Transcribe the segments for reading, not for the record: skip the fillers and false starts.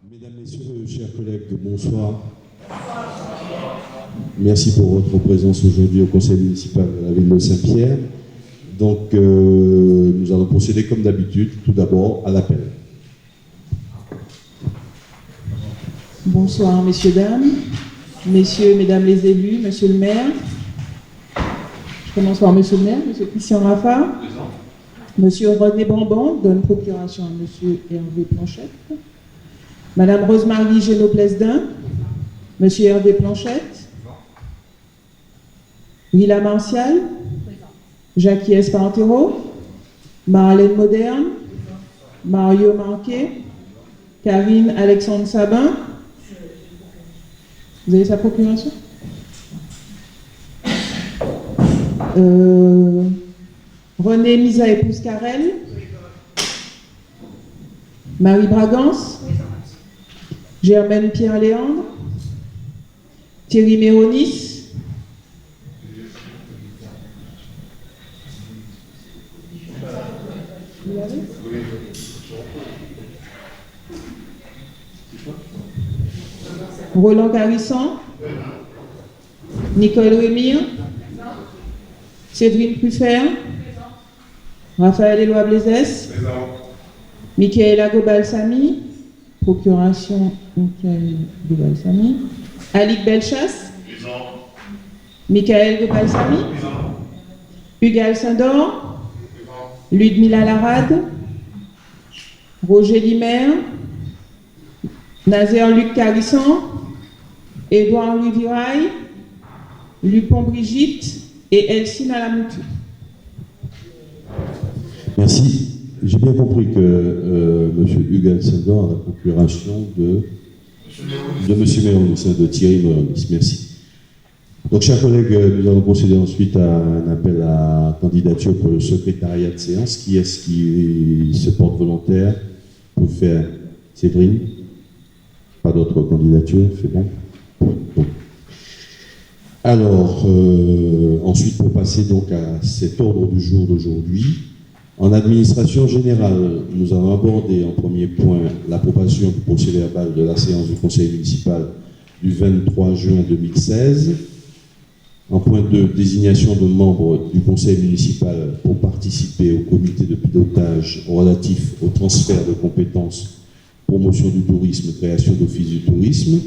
Mesdames, Messieurs, chers collègues, bonsoir. Merci pour votre présence aujourd'hui au Conseil municipal de la ville de Saint-Pierre. Donc, nous allons procéder comme d'habitude, tout d'abord à l'appel. Bonsoir, messieurs, dames, messieurs, mesdames les élus, monsieur le maire. Je commence par monsieur le maire, monsieur Christian Raffard. Monsieur René Bambon donne procuration à monsieur Hervé Planchette. Madame Rosemarie Génaud-Plesdin. Monsieur Hervé Planchette. Lila Martial. Jackie Espartero. Marlène Moderne. Mario Marquet. Karine Alexandre Sabin. Vous avez sa procuration? René Misa épouse Carrel. Marie Bragance. Germaine Pierre-Léandre. Thierry Méronis. Roland Carissan. Nicole Rémire. Cédrine Truffert. Raphaël Éloi Blaisès. Michaela Gobalsamy. Procuration Michael Gobalsamy. Alix Belchasse. Michael Gobalsamy. Hugues Sindor. Ludmila Larade. Roger Limer. Nazer Luc Carissan. Édouard Louis Viraille. Lupon Brigitte et Elsie Malamoutou. Merci. J'ai bien compris que M. Hugues Sindor a la procuration de M. Méronis, de Thierry Méronis. Merci. Donc, chers collègues, nous allons procéder ensuite à un appel à candidature pour le secrétariat de séance. Qui est-ce qui se porte volontaire pour faire Séverine? Pas d'autres candidatures, c'est bon? Bon. Alors, ensuite, pour passer donc à cet ordre du jour d'aujourd'hui, en administration générale, nous avons abordé en premier point l'approbation du procès-verbal de la séance du conseil municipal du 23 juin 2016. En point 2, désignation de membres du conseil municipal pour participer au comité de pilotage relatif au transfert de compétences, promotion du tourisme, création d'office du tourisme.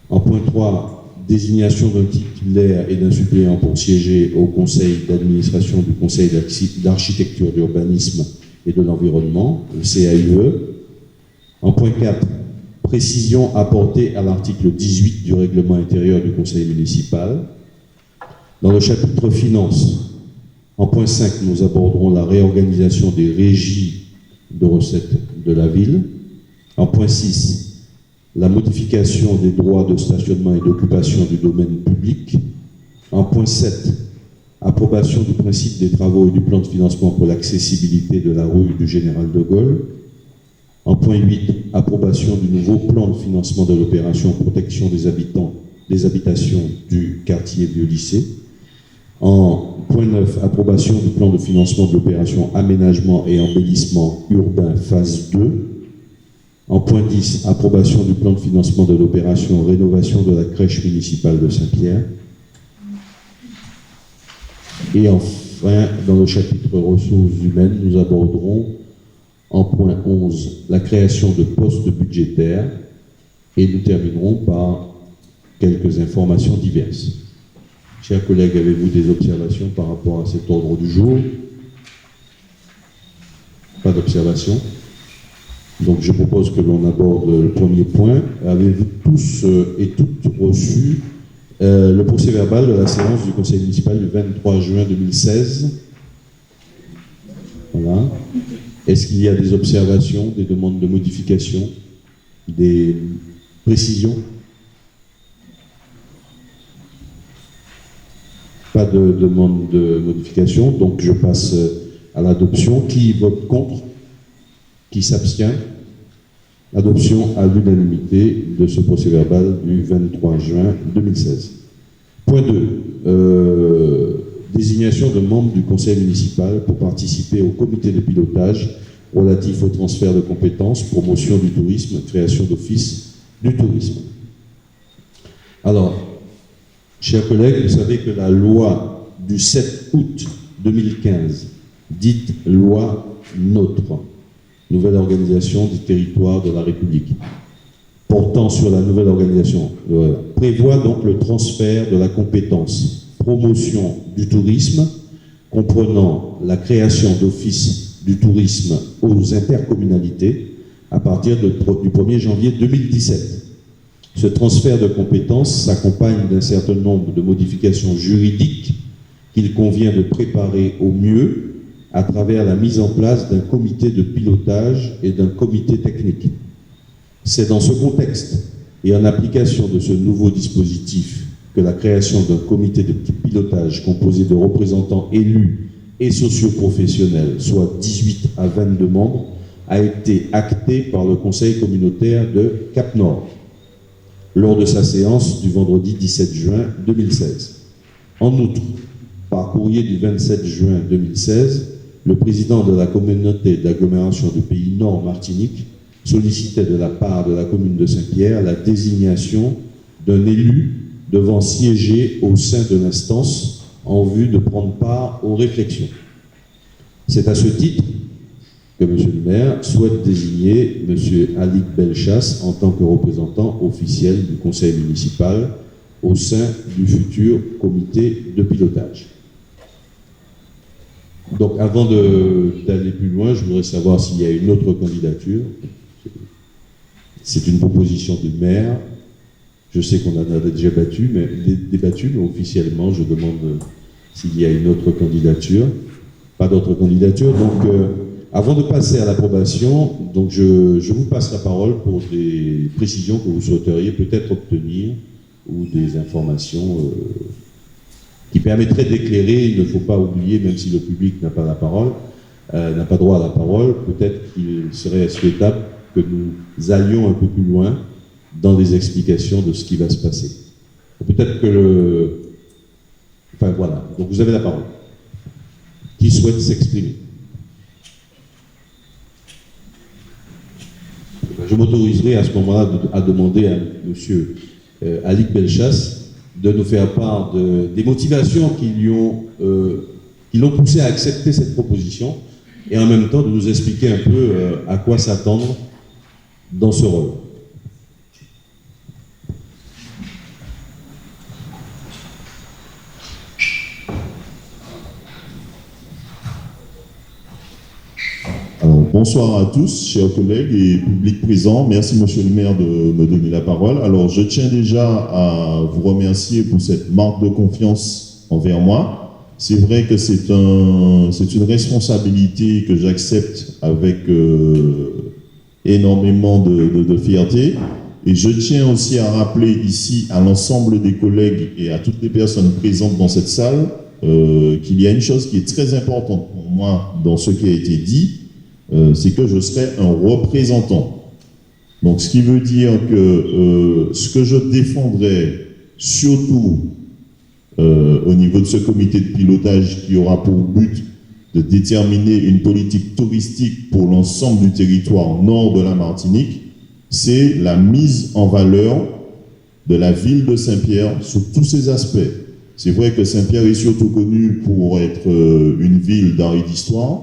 En point 3, désignation d'un titulaire et d'un suppléant pour siéger au conseil d'administration du conseil d'architecture, d'urbanisme et de l'environnement, le CAUE. En point 4, précision apportée à l'article 18 du règlement intérieur du conseil municipal. Dans le chapitre finances, en point 5, nous aborderons la réorganisation des régies de recettes de la ville. En point 6, la modification des droits de stationnement et d'occupation du domaine public. En point 7, approbation du principe des travaux et du plan de financement pour l'accessibilité de la rue du Général de Gaulle. En point 8, approbation du nouveau plan de financement de l'opération protection des habitations du quartier Vieux-Lycée. En point 9, approbation du plan de financement de l'opération aménagement et embellissement urbain phase 2. En point 10, approbation du plan de financement de l'opération rénovation de la crèche municipale de Saint-Pierre. Et enfin, dans le chapitre ressources humaines, nous aborderons en point 11 la création de postes budgétaires et nous terminerons par quelques informations diverses. Chers collègues, avez-vous des observations par rapport à cet ordre du jour? Pas d'observation. Donc je propose que l'on aborde le premier point. Avez-vous tous et toutes reçu le procès-verbal de la séance du conseil municipal du 23 juin 2016? Voilà. Est-ce qu'il y a des observations, des demandes de modification, des précisions? Pas de demande de modification, donc je passe à l'adoption. Qui vote contre? Qui s'abstient? Adoption à l'unanimité de ce procès-verbal du 23 juin 2016. Point 2. Désignation de membres du conseil municipal pour participer au comité de pilotage relatif au transfert de compétences, promotion du tourisme, création d'office du tourisme. Alors, chers collègues, vous savez que la loi du 7 août 2015, dite loi NOTRe, nouvelle organisation du territoire de la République, portant sur la nouvelle organisation, prévoit donc le transfert de la compétence promotion du tourisme, comprenant la création d'offices du tourisme aux intercommunalités à partir du 1er janvier 2017. Ce transfert de compétences s'accompagne d'un certain nombre de modifications juridiques qu'il convient de préparer au mieux à travers la mise en place d'un comité de pilotage et d'un comité technique. C'est dans ce contexte et en application de ce nouveau dispositif que la création d'un comité de pilotage composé de représentants élus et socioprofessionnels, soit 18 à 22 membres, a été actée par le Conseil communautaire de Cap-Nord lors de sa séance du vendredi 17 juin 2016. En outre, par courrier du 27 juin 2016, le président de la communauté d'agglomération du Pays Nord Martinique sollicitait de la part de la commune de Saint-Pierre la désignation d'un élu devant siéger au sein de l'instance en vue de prendre part aux réflexions. C'est à ce titre que M. le maire souhaite désigner M. Alik Belchas en tant que représentant officiel du conseil municipal au sein du futur comité de pilotage. Donc, avant d'aller plus loin, je voudrais savoir s'il y a une autre candidature. C'est une proposition du maire. Je sais qu'on en a déjà débattu, mais officiellement, je demande s'il y a une autre candidature. Pas d'autre candidature. Donc, avant de passer à l'approbation, donc je vous passe la parole pour des précisions que vous souhaiteriez peut-être obtenir ou des informations qui permettraient d'éclairer. Il ne faut pas oublier, même si le public n'a pas la parole, n'a pas droit à la parole, peut-être qu'il serait souhaitable que nous allions un peu plus loin dans les explications de ce qui va se passer. Peut-être que Enfin voilà, donc vous avez la parole. Qui souhaite s'exprimer? Je m'autoriserai à ce moment-là à demander à M. Alik Belchas de nous faire part des motivations qui l'ont poussé à accepter cette proposition et en même temps de nous expliquer un peu à quoi s'attendre dans ce rôle. Alors, bonsoir à tous, chers collègues et public présent. Merci, monsieur le maire, de me donner la parole. Alors, je tiens déjà à vous remercier pour cette marque de confiance envers moi. C'est vrai que c'est une responsabilité que j'accepte avec énormément de fierté. Et je tiens aussi à rappeler ici à l'ensemble des collègues et à toutes les personnes présentes dans cette salle qu'il y a une chose qui est très importante pour moi dans ce qui a été dit, c'est que je serai un représentant. Donc, ce qui veut dire que ce que je défendrai, surtout au niveau de ce comité de pilotage qui aura pour but de déterminer une politique touristique pour l'ensemble du territoire nord de la Martinique, c'est la mise en valeur de la ville de Saint-Pierre sous tous ses aspects. C'est vrai que Saint-Pierre est surtout connu pour être une ville d'art et d'histoire,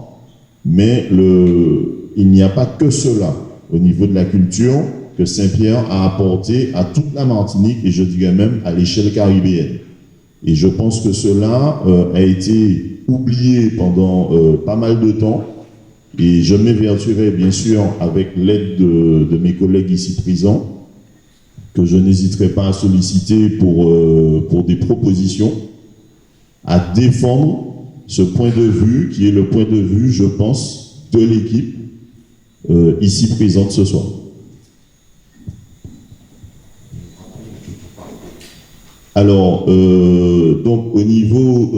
mais il n'y a pas que cela au niveau de la culture que Saint-Pierre a apporté à toute la Martinique et je dirais même à l'échelle caribéenne. Et je pense que cela a été oublié pendant pas mal de temps et je m'évertuerai bien sûr avec l'aide de mes collègues ici présents que je n'hésiterai pas à solliciter pour des propositions à défendre ce point de vue qui est le point de vue, je pense, de l'équipe ici présente ce soir. Alors, donc au niveau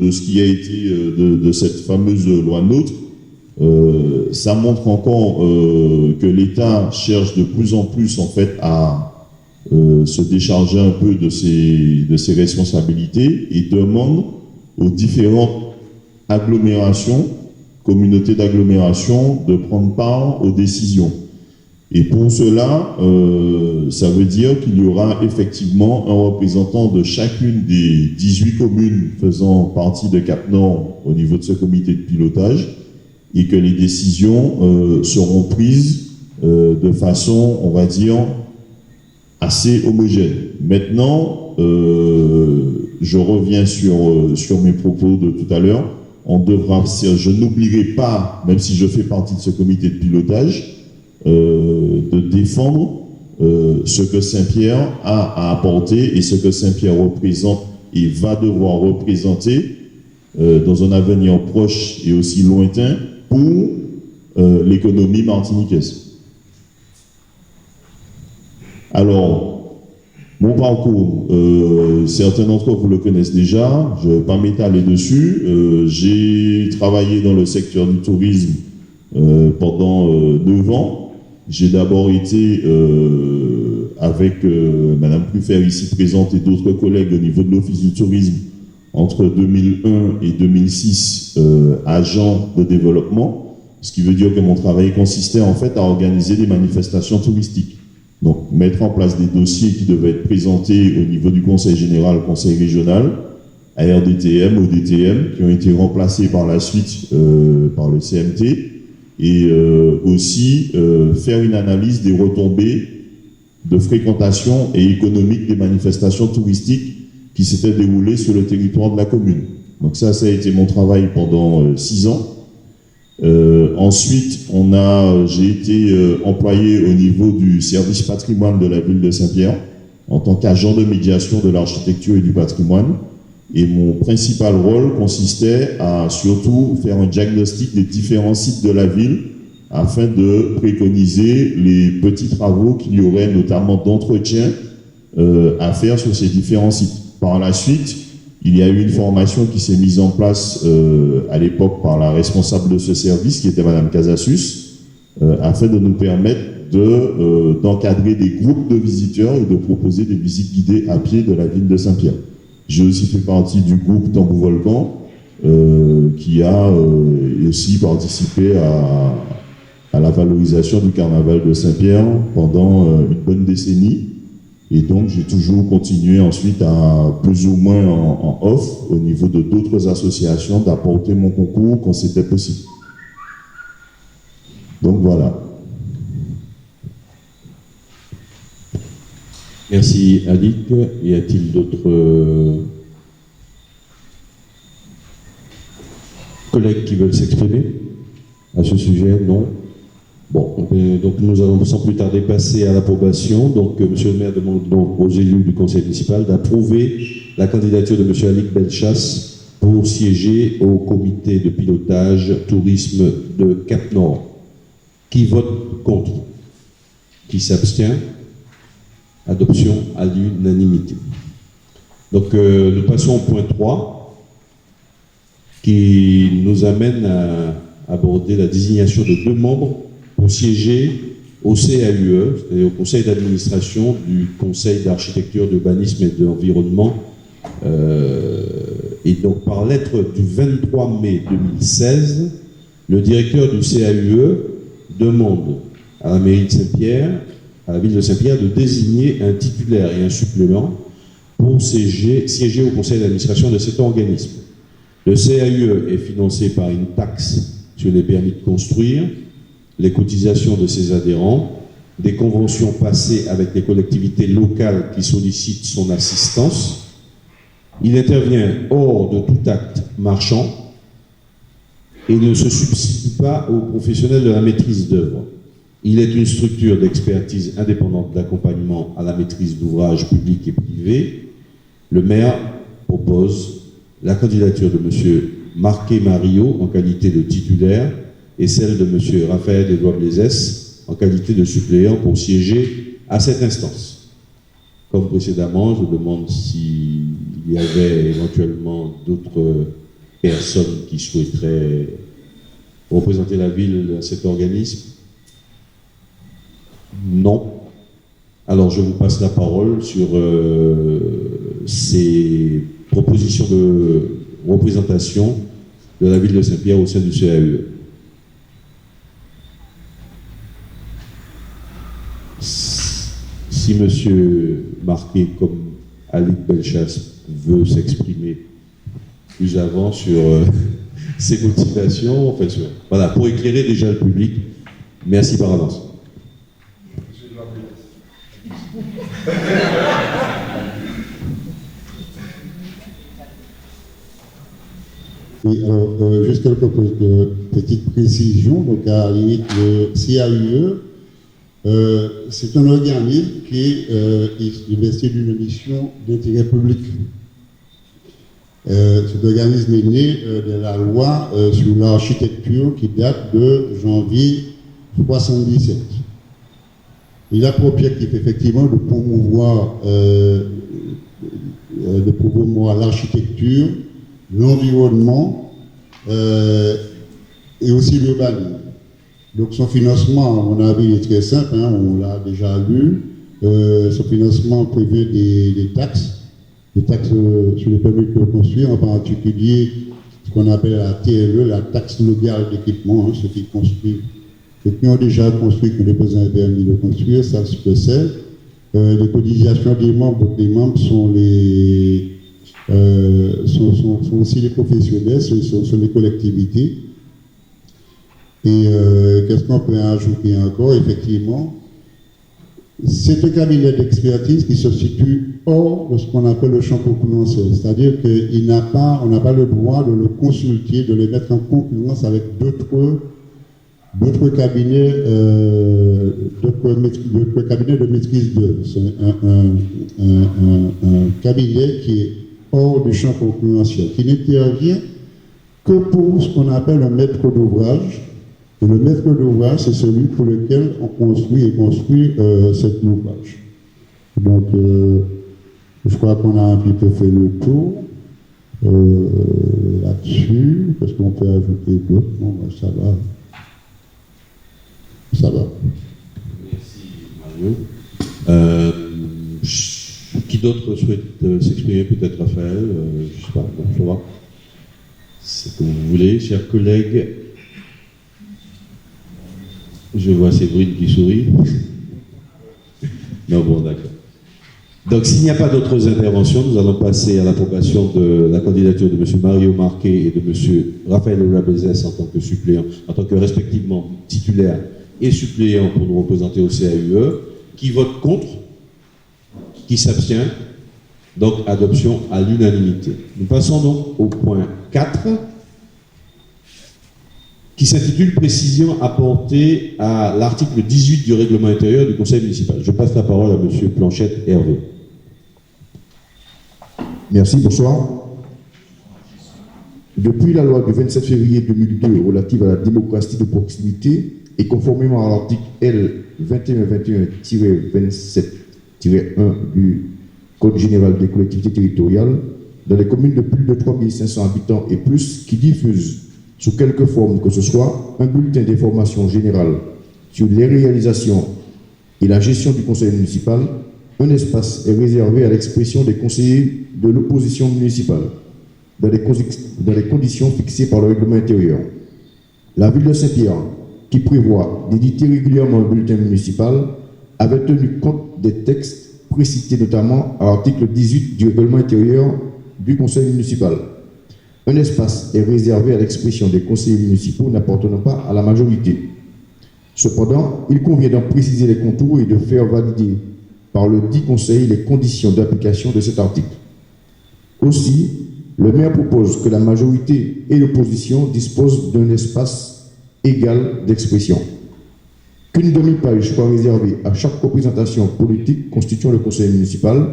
de ce qui a été de cette fameuse loi NOTRe, ça montre encore que l'État cherche de plus en plus en fait à se décharger un peu de ses responsabilités et demande aux différentes agglomérations communauté d'agglomération de prendre part aux décisions. Et pour cela, ça veut dire qu'il y aura effectivement un représentant de chacune des 18 communes faisant partie de Cap-Nord au niveau de ce comité de pilotage et que les décisions seront prises de façon, on va dire, assez homogène. Maintenant, je reviens sur mes propos de tout à l'heure. Je n'oublierai pas, même si je fais partie de ce comité de pilotage, de défendre ce que Saint-Pierre a à apporter et ce que Saint-Pierre représente et va devoir représenter dans un avenir proche et aussi lointain pour l'économie martiniquaise. Alors, mon parcours, certains d'entre vous le connaissent déjà, je ne vais pas m'étaler dessus. J'ai travaillé dans le secteur du tourisme pendant 9 ans. J'ai d'abord été avec Madame Plufer ici présente et d'autres collègues au niveau de l'Office du tourisme entre 2001 et 2006 agent de développement, ce qui veut dire que mon travail consistait en fait à organiser des manifestations touristiques. Donc mettre en place des dossiers qui devaient être présentés au niveau du Conseil général, Conseil régional, ARDTM, ODTM, qui ont été remplacés par la suite par le CMT, et aussi faire une analyse des retombées de fréquentation et économique des manifestations touristiques qui s'étaient déroulées sur le territoire de la commune. Donc ça a été mon travail pendant 6 ans. Ensuite, j'ai été employé au niveau du service patrimoine de la ville de Saint-Pierre en tant qu'agent de médiation de l'architecture et du patrimoine. Et mon principal rôle consistait à surtout faire un diagnostic des différents sites de la ville afin de préconiser les petits travaux qu'il y aurait, notamment d'entretien, à faire sur ces différents sites. Par la suite, il y a eu une formation qui s'est mise en place à l'époque par la responsable de ce service, qui était Madame Casassus, afin de nous permettre d'encadrer des groupes de visiteurs et de proposer des visites guidées à pied de la ville de Saint-Pierre. J'ai aussi fait partie du groupe Tambou Volcan, qui a aussi participé à la valorisation du carnaval de Saint-Pierre pendant une bonne décennie. Et donc, j'ai toujours continué ensuite à, plus ou moins en off, au niveau de d'autres associations, d'apporter mon concours quand c'était possible. Donc voilà. Merci Adik. Y a-t-il d'autres collègues qui veulent s'exprimer à ce sujet? Non. Bon, donc nous allons sans plus tarder passer à l'approbation. Donc Monsieur le maire demande donc aux élus du conseil municipal d'approuver la candidature de Monsieur Adik Belchasse pour siéger au comité de pilotage tourisme de Cap-Nord. Qui vote contre? Qui s'abstient? Adoption à l'unanimité. Donc nous passons au point 3 qui nous amène à aborder la désignation de 2 membres pour siéger au CAUE, c'est-à-dire au conseil d'administration du conseil d'architecture, d'urbanisme et d'environnement. Et donc par lettre du 23 mai 2016, le directeur du CAUE demande à la mairie de Saint-Pierre, à la ville de Saint-Pierre, de désigner un titulaire et un suppléant pour siéger au conseil d'administration de cet organisme. Le CAUE est financé par une taxe sur les permis de construire, les cotisations de ses adhérents, des conventions passées avec les collectivités locales qui sollicitent son assistance. Il intervient hors de tout acte marchand et ne se substitue pas aux professionnels de la maîtrise d'œuvre. Il est une structure d'expertise indépendante d'accompagnement à la maîtrise d'ouvrages publics et privés. Le maire propose la candidature de M. Marquet Mario en qualité de titulaire et celle de M. Raphaël Edouard Blaisès en qualité de suppléant pour siéger à cette instance. Comme précédemment, je demande s'il y avait éventuellement d'autres personnes qui souhaiteraient représenter la ville à cet organisme. Non. Alors je vous passe la parole sur ces propositions de représentation de la ville de Saint-Pierre au sein du CAUE. si M. Marquet, comme Alec Belchasse, veut s'exprimer plus avant sur ses motivations, enfin, voilà, pour éclairer déjà le public, merci par avance. Oui, alors, juste quelques petites précisions. Donc, à la limite, le CAUE, c'est un organisme qui est investi d'une mission d'intérêt public. Cet organisme est né de la loi sur l'architecture qui date de janvier 1977. Il a pour objectif effectivement de promouvoir l'architecture, l'environnement et aussi l'urbanisme. Donc son financement, à mon avis, est très simple, hein, on l'a déjà lu. Son financement prévu des taxes sur les permis de construire, en particulier ce qu'on appelle la TLE, la taxe légale d'équipement, hein, ceux qui construisent, ceux qui ont déjà construit, qui ont déposé un permis de construire, ça se sait. Les cotisations des membres sont sont aussi les professionnels, sont les collectivités. Et qu'est-ce qu'on peut ajouter encore? Effectivement, c'est un cabinet d'expertise qui se situe hors de ce qu'on appelle le champ concurrentiel. C'est-à-dire qu'on n'a pas le droit de le consulter, de le mettre en concurrence avec d'autres cabinets de maîtrise d'œuvre. C'est un cabinet qui est hors du champ concurrentiel, qui n'intervient que pour ce qu'on appelle un maître d'ouvrage. Et le maître d'ouvrage, c'est celui pour lequel on construit cet ouvrage. Donc, je crois qu'on a un petit peu fait le tour là-dessus. Qu'est-ce qu'on peut ajouter d'autre? Bon, ça va. Ça va. Merci, Mario. Qui d'autre souhaite s'exprimer? Peut-être Raphaël, je ne sais pas, Flora. C'est comme vous voulez, chers collègues. Je vois Séverine qui sourit. Non, bon, d'accord. Donc, s'il n'y a pas d'autres interventions, nous allons passer à l'approbation de la candidature de M. Mario Marquet et de M. Raphaël Olabezès en tant que suppléant, en tant que respectivement titulaire et suppléant pour nous représenter au CAUE. Qui vote contre? Qui s'abstient? Donc, adoption à l'unanimité. Nous passons donc au point 4. Qui s'intitule « Précision apportée à l'article 18 du règlement intérieur du Conseil municipal ». Je passe la parole à M. Planchette Hervé. Merci, bonsoir. Depuis la loi du 27 février 2002 relative à la démocratie de proximité et conformément à l'article L. 2121-27-1 du Code général des collectivités territoriales, dans les communes de plus de 3500 habitants et plus qui diffusent sous quelque forme que ce soit, un bulletin d'information générale sur les réalisations et la gestion du conseil municipal, un espace est réservé à l'expression des conseillers de l'opposition municipale, dans les conditions fixées par le règlement intérieur. La ville de Saint-Pierre, qui prévoit d'éditer régulièrement un bulletin municipal, avait tenu compte des textes précités notamment à l'article 18 du règlement intérieur du conseil municipal. Un espace est réservé à l'expression des conseillers municipaux n'appartenant pas à la majorité. Cependant, il convient d'en préciser les contours et de faire valider par le dit conseil les conditions d'application de cet article. Aussi, le maire propose que la majorité et l'opposition disposent d'un espace égal d'expression. Qu'une demi-page soit réservée à chaque représentation politique constituant le conseil municipal,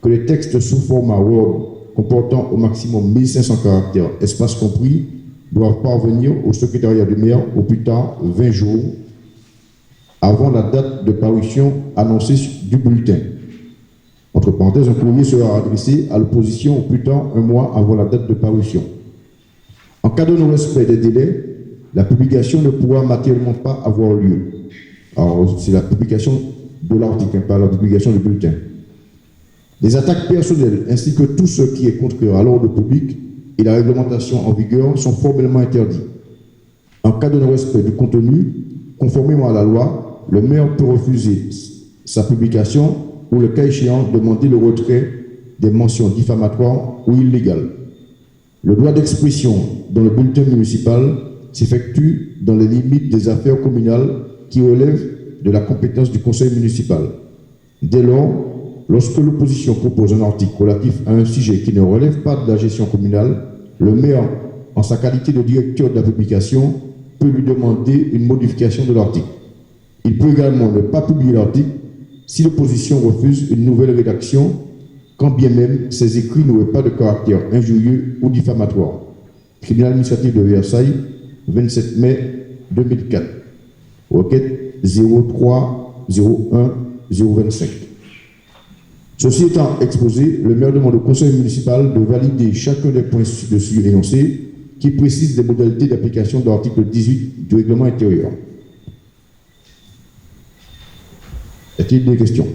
que les textes sous format Word comportant au maximum 1500 caractères, espace compris, doivent parvenir au secrétariat du maire au plus tard 20 jours avant la date de parution annoncée du bulletin. Entre parenthèses, un courrier sera adressé à l'opposition au plus tard 1 mois avant la date de parution. En cas de non-respect des délais, la publication ne pourra matériellement pas avoir lieu. Alors, c'est la publication de l'article, pas la publication du bulletin. Les attaques personnelles ainsi que tout ce qui est contraire à l'ordre public et la réglementation en vigueur sont formellement interdits. En cas de non-respect du contenu, conformément à la loi, le maire peut refuser sa publication ou, le cas échéant, demander le retrait des mentions diffamatoires ou illégales. Le droit d'expression dans le bulletin municipal s'effectue dans les limites des affaires communales qui relèvent de la compétence du conseil municipal. Dès lors, lorsque l'opposition propose un article relatif à un sujet qui ne relève pas de la gestion communale, le maire, en sa qualité de directeur de la publication, peut lui demander une modification de l'article. Il peut également ne pas publier l'article si l'opposition refuse une nouvelle rédaction, quand bien même ces écrits n'auraient pas de caractère injurieux ou diffamatoire. Tribunal administratif de Versailles, 27 mai 2004. Requête 0301-025. Ceci étant exposé, le maire demande au conseil municipal de valider chacun des points dessus énoncés qui précisent les modalités d'application de l'article 18 du règlement intérieur. Y a-t-il des questions?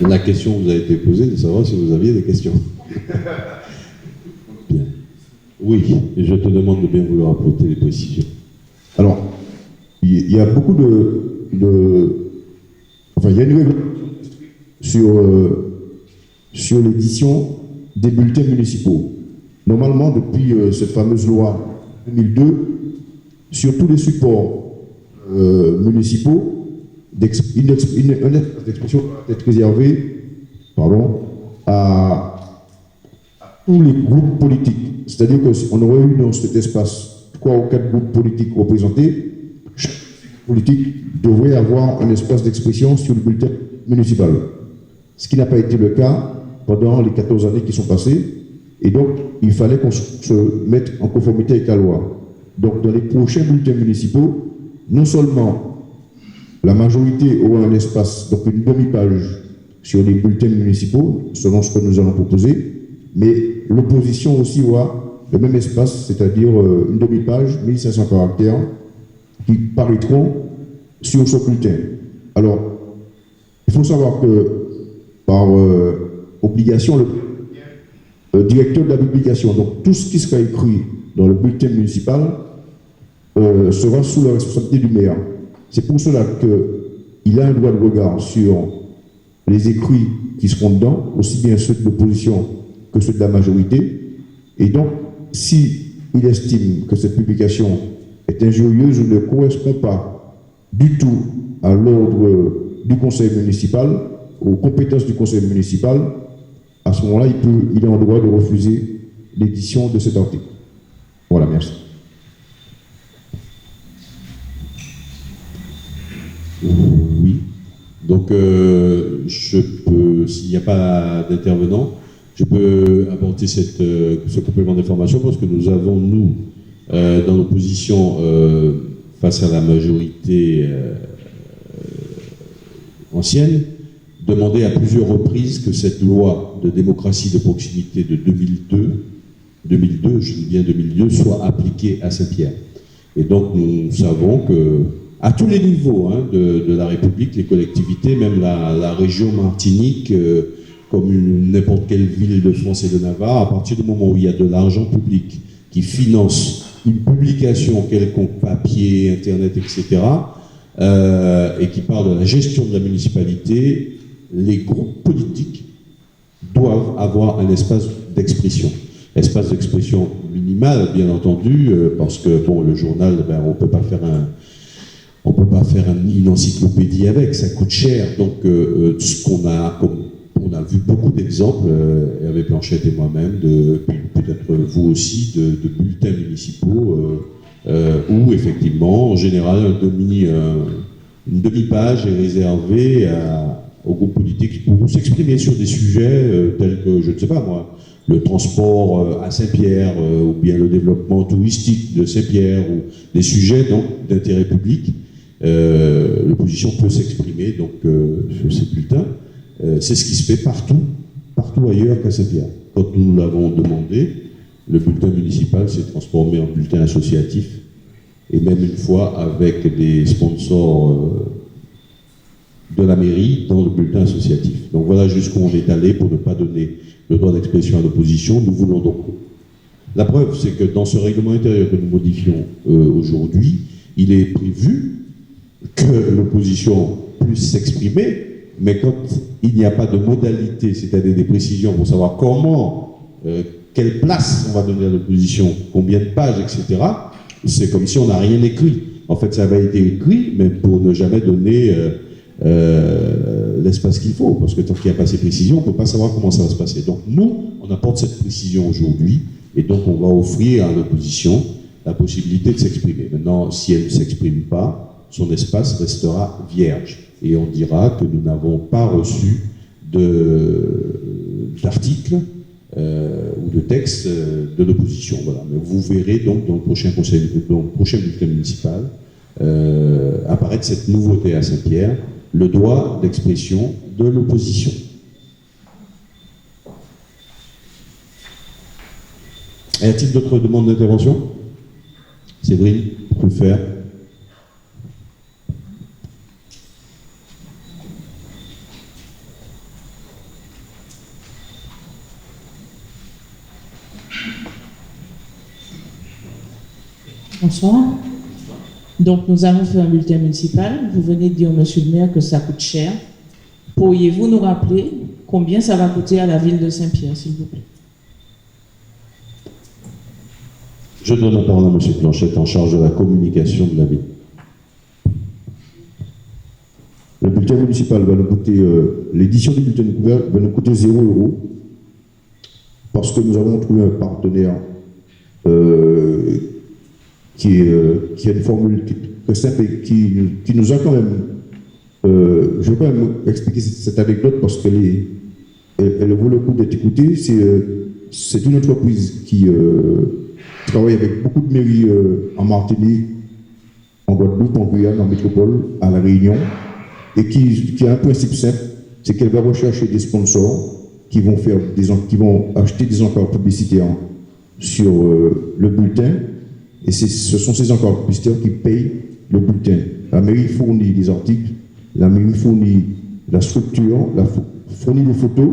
La question vous a été posée de savoir si vous aviez des questions. Bien. Oui, et je te demande de bien vouloir apporter les précisions. Alors, il y a beaucoup enfin, il y a une réglementation sur l'édition des bulletins municipaux. Normalement, depuis cette fameuse loi 2002, sur tous les supports municipaux, un espace d'expression doit être réservé à tous les groupes politiques. C'est-à-dire qu'on aurait eu dans cet espace 3 ou 4 groupes politiques représentés. Chaque politique devrait avoir un espace d'expression sur le bulletin municipal. Ce qui n'a pas été le cas pendant les 14 années qui sont passées. Et donc, il fallait qu'on se mette en conformité avec la loi. Donc, dans les prochains bulletins municipaux, non seulement la majorité aura un espace, donc une demi-page sur les bulletins municipaux, selon ce que nous allons proposer, mais l'opposition aussi aura le même espace, c'est-à-dire une demi-page, 1500 caractères, qui paraîtront sur ce bulletin. Alors, il faut savoir que, par obligation, le directeur de la publication, donc tout ce qui sera écrit dans le bulletin municipal sera sous la responsabilité du maire. C'est pour cela qu'il a un droit de regard sur les écrits qui seront dedans, aussi bien ceux de l'opposition que ceux de la majorité. Et donc, si il estime que cette publication est injurieuse ou ne correspond pas du tout à l'ordre du conseil municipal, aux compétences du conseil municipal, à ce moment-là, il est en droit de refuser l'édition de cet article. Voilà, merci. Oui. Donc, s'il n'y a pas d'intervenant, je peux apporter ce complément d'information parce que nous avons, nous, dans l'opposition face à la majorité ancienne, demandé à plusieurs reprises que cette loi de démocratie de proximité de 2002, je dis bien 2002, soit appliquée à Saint-Pierre. Et donc nous savons que à tous les niveaux de la République, les collectivités, même la région Martinique, comme n'importe quelle ville de France et de Navarre, à partir du moment où il y a de l'argent public qui finance une publication quelconque, papier, internet, etc., et qui parle de la gestion de la municipalité, les groupes politiques doivent avoir un espace d'expression. Espace d'expression minimal, bien entendu, parce que bon, le journal, on peut pas faire une encyclopédie avec, ça coûte cher. Donc, ce qu'on a, on a vu beaucoup d'exemples, Hervé Planchette et moi-même, peut-être vous aussi, de bulletins municipaux où effectivement, en général, une demi-page est réservée aux groupes politiques pour s'exprimer sur des sujets tels que, je ne sais pas moi, le transport à Saint-Pierre ou bien le développement touristique de Saint-Pierre ou des sujets donc d'intérêt public. L'opposition peut s'exprimer donc sur ces bulletins. C'est ce qui se fait partout ailleurs qu'à Saint-Pierre. Quand nous l'avons demandé, le bulletin municipal s'est transformé en bulletin associatif et même une fois avec des sponsors de la mairie dans le bulletin associatif. Donc voilà jusqu'où on est allé pour ne pas donner le droit d'expression à l'opposition. Nous voulons donc La preuve, c'est que dans ce règlement intérieur que nous modifions aujourd'hui, il est prévu que l'opposition puisse s'exprimer, mais quand il n'y a pas de modalité, c'est-à-dire des précisions pour savoir comment, quelle place on va donner à l'opposition, combien de pages, etc., c'est comme si on n'a rien écrit. En fait, ça avait été écrit, mais pour ne jamais donner l'espace qu'il faut, parce que tant qu'il n'y a pas ces précisions, on ne peut pas savoir comment ça va se passer. Donc nous, on apporte cette précision aujourd'hui, et donc on va offrir à l'opposition la possibilité de s'exprimer. Maintenant, si elle ne s'exprime pas, son espace restera vierge. Et on dira que nous n'avons pas reçu d'articles ou de textes de l'opposition. Voilà. Mais vous verrez donc dans le prochain bulletin municipal apparaître cette nouveauté à Saint-Pierre, le droit d'expression de l'opposition. Y a-t-il d'autres demandes d'intervention? Séverine, vous pouvez faire. Bonsoir. Donc, nous allons faire un bulletin municipal. Vous venez de dire, monsieur le maire, que ça coûte cher. Pourriez-vous nous rappeler combien ça va coûter à la ville de Saint-Pierre, s'il vous plaît? Je donne la parole à monsieur Planchette, en charge de la communication de la ville. Le bulletin municipal va nous coûter, l'édition du bulletin municipal va nous coûter 0 € parce que nous avons trouvé un partenaire qui a une formule très simple et qui nous a quand même. Je vais quand même expliquer cette anecdote parce qu'elle vaut le coup d'être écoutée. C'est une entreprise qui travaille avec beaucoup de mairies en Martinique, en Guadeloupe, en Guyane, en métropole, à La Réunion, et qui a un principe simple, c'est qu'elle va rechercher des sponsors qui vont acheter des encarts publicitaires sur le bulletin, et ce sont ces encarts publicitaires qui payent le bulletin. La mairie fournit des articles, la mairie fournit la structure, fournit les photos,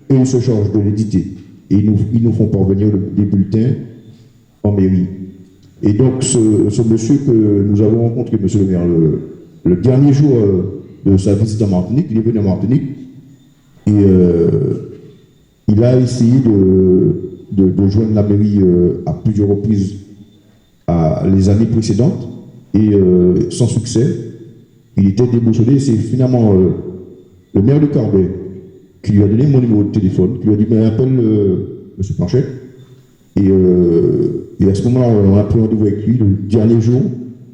et ils se chargent de l'éditer. Et ils nous font parvenir des bulletins en mairie. Et donc, ce monsieur que nous avons rencontré, monsieur le maire, le dernier jour de sa visite en Martinique, il est venu en Martinique, et il a essayé de joindre la mairie à plusieurs reprises les années précédentes, et sans succès. Il était déboussolé. C'est finalement le maire de Carbet qui lui a donné mon numéro de téléphone, qui lui a dit, mais appelle monsieur Planchette. Et à ce moment-là, on a pris rendez-vous avec lui le dernier jour,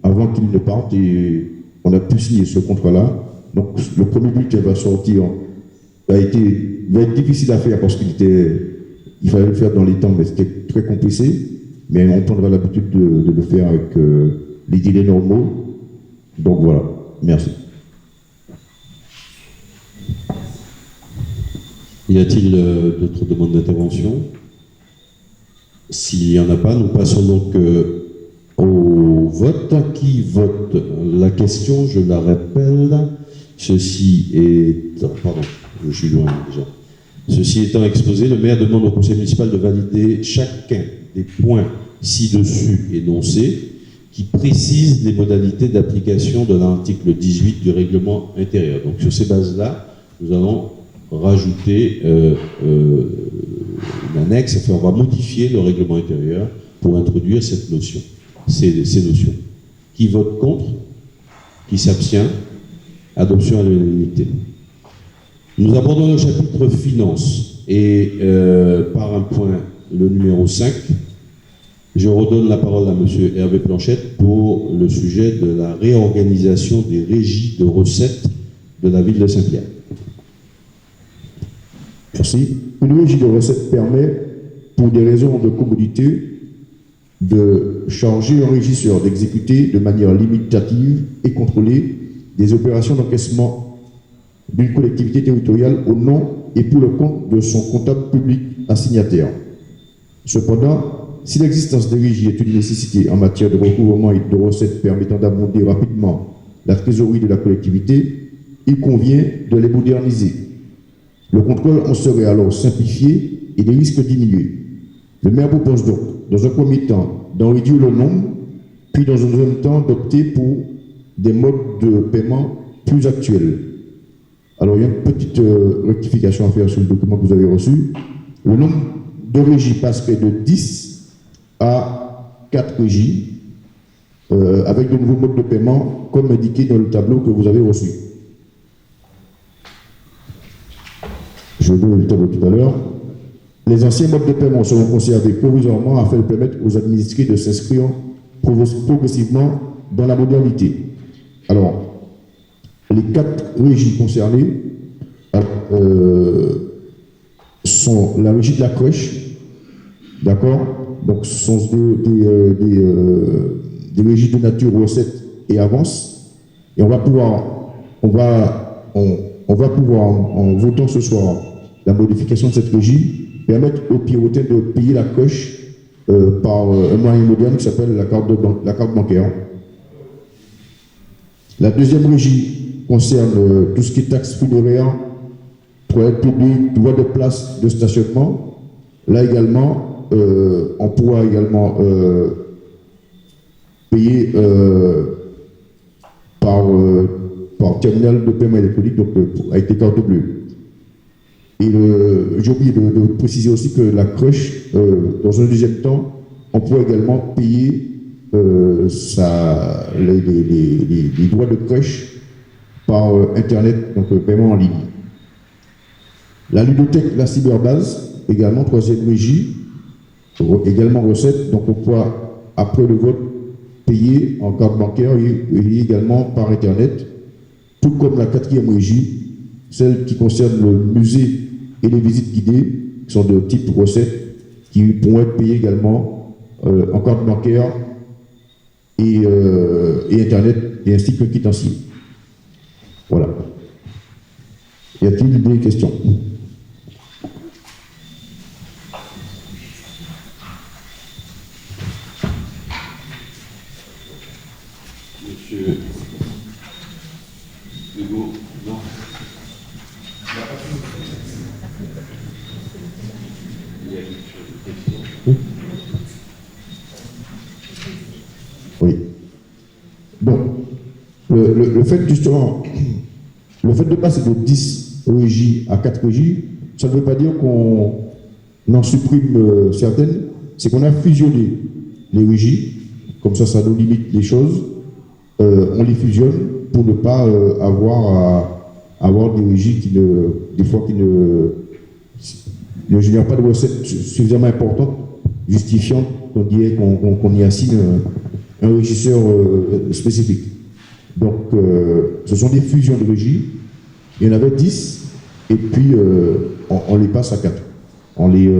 avant qu'il ne parte, et on a pu signer ce contrat-là. Donc le premier bulletin va sortir, va être difficile à faire parce il fallait le faire dans les temps, mais c'était très compressé. Mais on prendra l'habitude de le faire avec les délais normaux. Donc voilà, merci. Y a-t-il d'autres demandes d'intervention? S'il n'y en a pas, nous passons donc au vote. Qui vote la question? Je la rappelle. Ceci est... Pardon, je suis loin déjà. Ceci étant exposé, le maire demande au conseil municipal de valider chacun des points ci-dessus énoncés qui précisent les modalités d'application de l'article 18 du règlement intérieur. Donc sur ces bases-là, nous allons rajouter une annexe, enfin on va modifier le règlement intérieur pour introduire cette notion, ces notions. Qui vote contre? Qui s'abstient? Adoption à l'unanimité. Nous abordons le chapitre finances et par un point, le numéro 5, je redonne la parole à M. Hervé Planchette pour le sujet de la réorganisation des régies de recettes de la ville de Saint-Pierre. Merci. Une régie de recettes permet, pour des raisons de commodité, de charger un régisseur d'exécuter de manière limitative et contrôlée des opérations d'encaissement d'une collectivité territoriale au nom et pour le compte de son comptable public assignataire. Cependant, si l'existence des régies est une nécessité en matière de recouvrement et de recettes permettant d'abonder rapidement la trésorerie de la collectivité, il convient de les moderniser. Le contrôle en serait alors simplifié et les risques diminués. Le maire propose donc dans un premier temps, d'en réduire le nombre, puis dans un deuxième temps, d'opter pour des modes de paiement plus actuels. Alors, il y a une petite rectification à faire sur le document que vous avez reçu. Le nombre de régies passerait de 10 à 4 régies, avec de nouveaux modes de paiement, comme indiqué dans le tableau que vous avez reçu. Je vais donner le tableau tout à l'heure. Les anciens modes de paiement seront conservés provisoirement afin de permettre aux administrés de s'inscrire progressivement dans la modernité. Alors, les 4 régies concernées sont la régie de la crèche, d'accord? Donc, ce sont des régies de nature, recettes et avances. Et on va pouvoir, en votant ce soir la modification de cette régie, permettre aux Pirotins de payer la crèche par un moyen moderne qui s'appelle la carte bancaire. La deuxième régie concerne tout ce qui est taxes funéraires, toilettes publiques, droits de place de stationnement. Là également, on pourra également payer par terminal de paiement électronique, donc avec des cartes bleues. Et j'ai oublié de préciser aussi que la crèche, dans un deuxième temps, on pourra également payer les droits de crèche par Internet, donc paiement en ligne. La ludothèque, la cyberbase, également troisième régie, également recette, donc on pourra, après le vote, payer en carte bancaire et également par Internet, tout comme la quatrième régie, celle qui concerne le musée et les visites guidées, qui sont de type recette, qui pourront être payées également en carte bancaire et Internet, et ainsi que quitancier. Voilà. Y a-t-il des questions? Monsieur Hugo, non. Il y a quelque chose de précis. Oui. Donc, le fait justement, le fait de passer de 10 régies à 4 régies, ça ne veut pas dire qu'on en supprime certaines, c'est qu'on a fusionné les régies, comme ça nous limite les choses, on les fusionne pour ne pas avoir des régies qui des fois qui ne génèrent pas de recettes suffisamment importantes, justifiant qu'on y assigne un régisseur spécifique. Donc, ce sont des fusions de régies. Il y en avait 10, et puis on les passe à 4, en les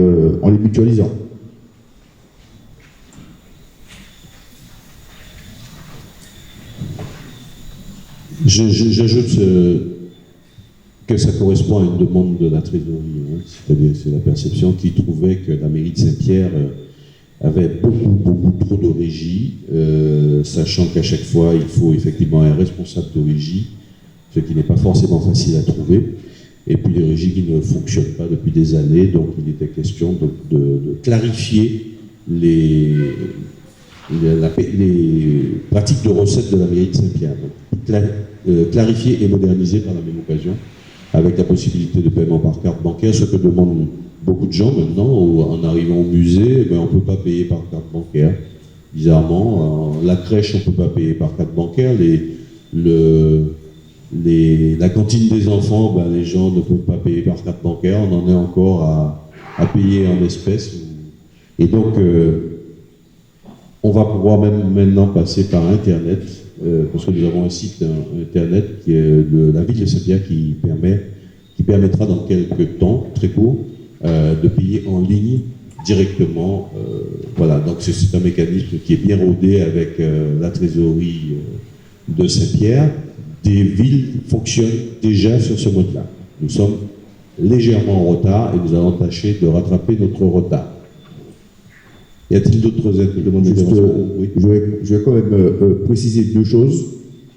mutualisant. J'ajoute que ça correspond à une demande de la trésorerie, hein. C'est-à-dire c'est la perception qui trouvait que la mairie de Saint-Pierre avait beaucoup trop de régies, sachant qu'à chaque fois il faut effectivement un responsable de régie, ce qui n'est pas forcément facile à trouver, et puis des régies qui ne fonctionnent pas depuis des années, donc il était question de clarifier les pratiques de recettes de la mairie de Saint-Pierre. Clarifier et moderniser par la même occasion, avec la possibilité de paiement par carte bancaire, ce que demandent beaucoup de gens maintenant. En arrivant au musée, on ne peut pas payer par carte bancaire. Bizarrement, la crèche, on ne peut pas payer par carte bancaire. La cantine des enfants, les gens ne peuvent pas payer par carte bancaire. On en est encore à payer en espèces. Et donc, on va pouvoir même maintenant passer par Internet, parce que nous avons un site Internet qui est de la ville de Saint-Pierre qui permettra dans quelques temps, très court, de payer en ligne directement. Voilà, donc c'est un mécanisme qui est bien rodé avec la trésorerie de Saint-Pierre. Des villes fonctionnent déjà sur ce mode-là. Nous sommes légèrement en retard et nous allons tâcher de rattraper notre retard. Y a-t-il d'autres demandes d'intervention? Oui. Je vais quand même préciser deux choses.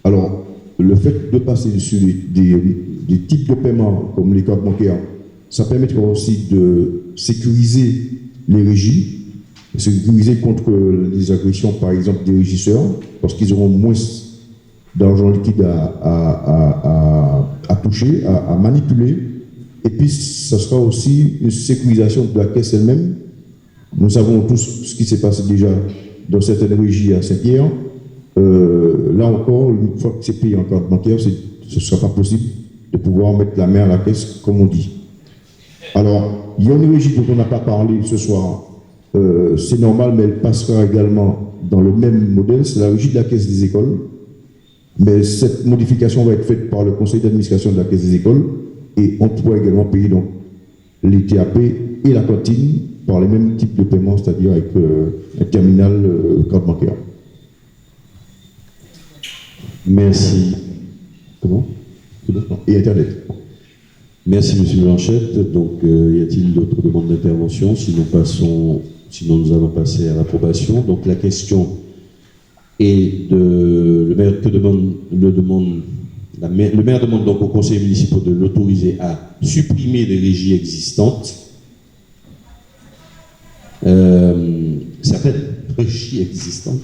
Alors, le fait de passer sur des types de paiement comme les cartes bancaires, ça permettra aussi de sécuriser les régies sécuriser contre les agressions, par exemple, des régisseurs, parce qu'ils auront moins d'argent liquide à toucher, à manipuler. Et puis, ça sera aussi une sécurisation de la caisse elle-même. Nous savons tous ce qui s'est passé déjà dans certaines régies à Saint-Pierre. Là encore, une fois que c'est payé en carte bancaire, ce ne sera pas possible de pouvoir mettre la main à la caisse, comme on dit. Alors, il y a une régie dont on n'a pas parlé ce soir. C'est normal, mais elle passera également dans le même modèle. C'est la régie de la caisse des écoles. Mais cette modification va être faite par le conseil d'administration de la caisse des écoles. Et on pourra également payer donc les TAP et la cantine par les mêmes types de paiements, c'est-à-dire avec un terminal carte bancaire. Merci. Comment? Et Internet. Merci, M. Blanchette. Donc, y a-t-il d'autres demandes d'intervention? Sinon, nous allons passer à l'approbation. Donc, la question est de... Le maire demande donc aux conseils municipaux de l'autoriser à supprimer les régies existantes. Certaines régies existantes,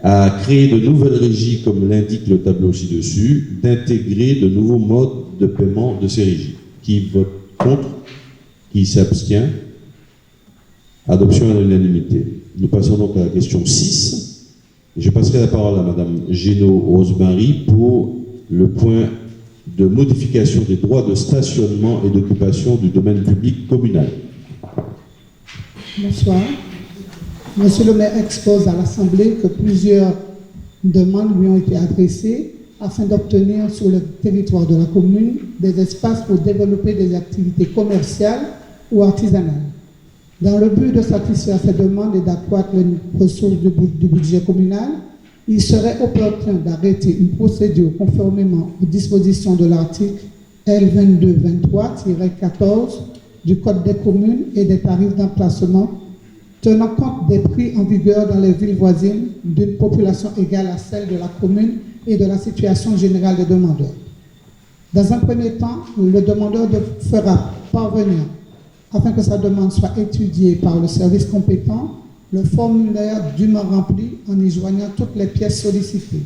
à créer de nouvelles régies, comme l'indique le tableau ci-dessus, d'intégrer de nouveaux modes de paiement de ces régies. Qui vote contre? Qui s'abstient? Adoption à l'unanimité. Nous passons donc à la question 6. Je passerai la parole à Mme Génaud-Rosemary pour le point de modification des droits de stationnement et d'occupation du domaine public communal. Bonsoir. Monsieur le maire expose à l'Assemblée que plusieurs demandes lui ont été adressées afin d'obtenir sur le territoire de la commune des espaces pour développer des activités commerciales ou artisanales. Dans le but de satisfaire ces demandes et d'accroître les ressources du budget communal, il serait opportun d'arrêter une procédure conformément aux dispositions de l'article L2223-14 du Code des communes et des tarifs d'emplacement, tenant compte des prix en vigueur dans les villes voisines d'une population égale à celle de la commune et de la situation générale des demandeurs. Dans un premier temps, le demandeur fera parvenir, afin que sa demande soit étudiée par le service compétent, le formulaire dûment rempli en y joignant toutes les pièces sollicitées.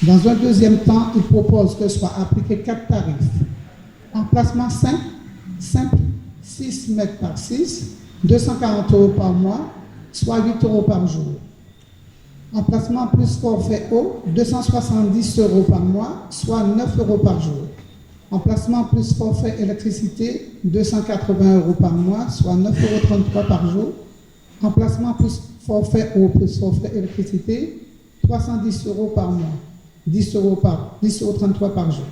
Dans un deuxième temps, il propose que soient appliqués 4 tarifs. Emplacement simple, 6 mètres par 6, 240 € par mois, soit 8 € par jour. Emplacement plus forfait eau, 270 € par mois, soit 9 € par jour. Emplacement plus forfait électricité, 280 € par mois, soit 9,33 € par jour. Emplacement plus forfait eau plus forfait électricité, 310 € par mois, 10,33 € par jour.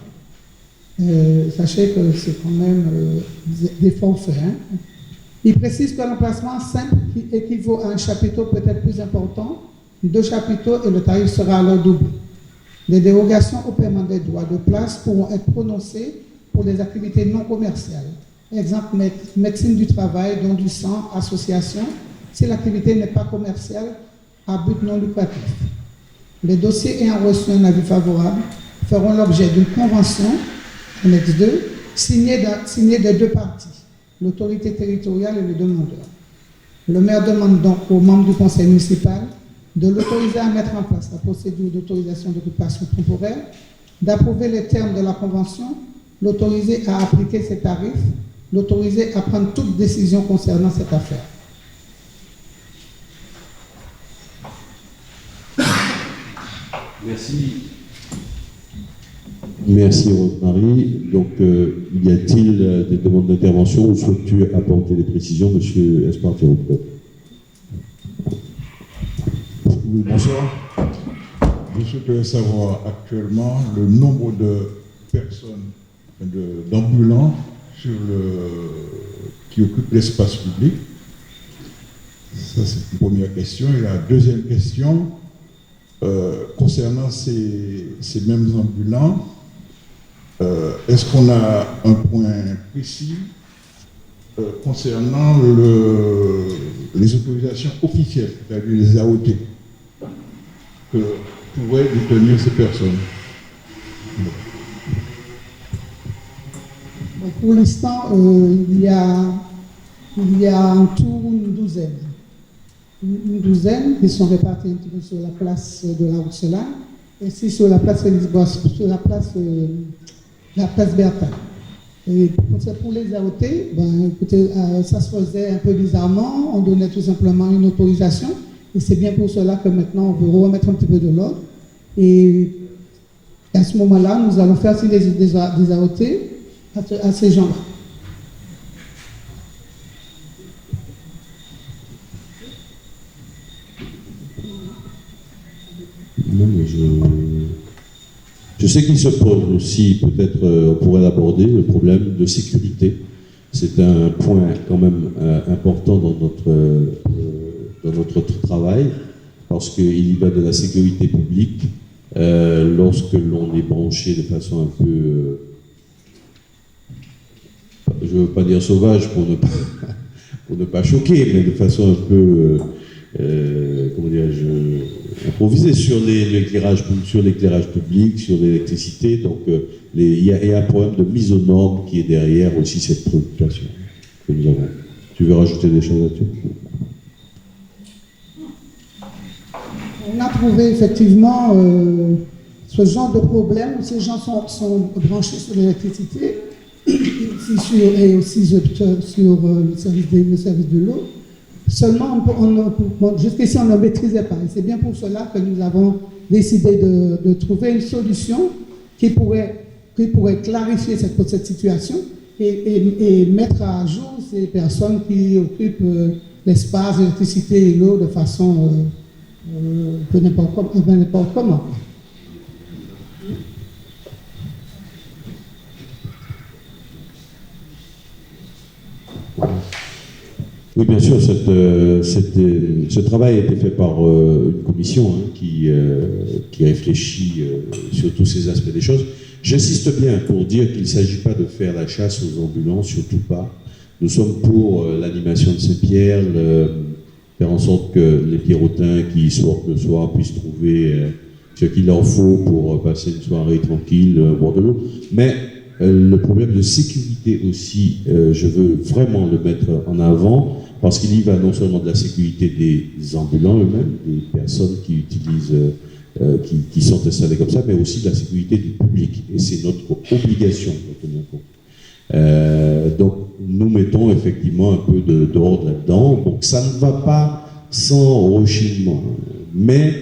Sachez que c'est quand même des forfaits. Hein. Il précise que l'emplacement simple qui équivaut à un chapiteau peut-être plus important, 2 chapiteaux et le tarif sera alors doublé. Les dérogations au paiement des droits de place pourront être prononcées pour des activités non commerciales. Exemple, médecine du travail, don du sang, association, si l'activité n'est pas commerciale à but non lucratif. Les dossiers ayant reçu un avis favorable feront l'objet d'une convention, annexe 2, signée des 2 parties, l'autorité territoriale et le demandeur. Le maire demande donc aux membres du conseil municipal de l'autoriser à mettre en place la procédure d'autorisation d'occupation temporaire, d'approuver les termes de la convention, l'autoriser à appliquer ses tarifs, l'autoriser à prendre toute décision concernant cette affaire. Merci. Merci Rosemary. Donc, y a-t-il des demandes d'intervention ou souhaites-tu apporter des précisions, M. Espartero? Oui, bonsoir. Je souhaiterais savoir actuellement le nombre de personnes, d'ambulants qui occupent l'espace public. Ça, c'est une première question. Et la deuxième question, concernant ces mêmes ambulants, est-ce qu'on a un point précis concernant les autorisations officielles, c'est-à-dire les AOT, que pourraient détenir ces personnes? Pour l'instant, il y a en tout une douzaine. une douzaine, ils sont répartis un petit peu sur la place de la Rousselane, ainsi sur la place Félix Boisse, sur la place Bertha. Et pour les AOT, ben, écoutez, ça se faisait un peu bizarrement, on donnait tout simplement une autorisation, et c'est bien pour cela que maintenant on veut remettre un petit peu de l'ordre. Et à ce moment-là, nous allons faire signer des AOT à ces gens-là. Non, mais je sais qu'il se pose aussi, peut-être on pourrait l'aborder, le problème de sécurité. C'est un point quand même important dans notre travail, parce qu'il y va de la sécurité publique lorsque l'on est branché de façon un peu, je ne veux pas dire sauvage pour ne pas choquer, mais de façon un peu, comment dirais-je, improvisée sur l'éclairage public, sur l'électricité. Donc il y a un problème de mise aux normes qui est derrière aussi cette préoccupation que nous avons. Tu veux rajouter des choses là-dessus? On a trouvé effectivement ce genre de problème où ces gens sont branchés sur l'électricité et aussi sur le service de l'eau. Seulement, jusqu'ici, on ne maîtrisait pas. Et c'est bien pour cela que nous avons décidé de trouver une solution qui pourrait clarifier cette situation et mettre à jour ces personnes qui occupent l'espace, l'électricité et l'eau de façon de n'importe comment. Oui, bien sûr, ce travail a été fait par une commission qui réfléchit sur tous ces aspects des choses. J'insiste bien pour dire qu'il ne s'agit pas de faire la chasse aux ambulants, surtout pas. Nous sommes pour l'animation de Saint-Pierre, faire en sorte que les Pierrotins qui sortent le soir puissent trouver ce qu'il leur faut pour passer une soirée tranquille au bord de l'eau. Mais le problème de sécurité aussi, je veux vraiment le mettre en avant, parce qu'il y va non seulement de la sécurité des ambulants eux-mêmes, des personnes qui utilisent, qui sont installées comme ça, mais aussi de la sécurité du public. Et c'est notre obligation de tenir compte. Donc, nous mettons effectivement un peu d'ordre là-dedans. Donc, ça ne va pas sans rechinement. Mais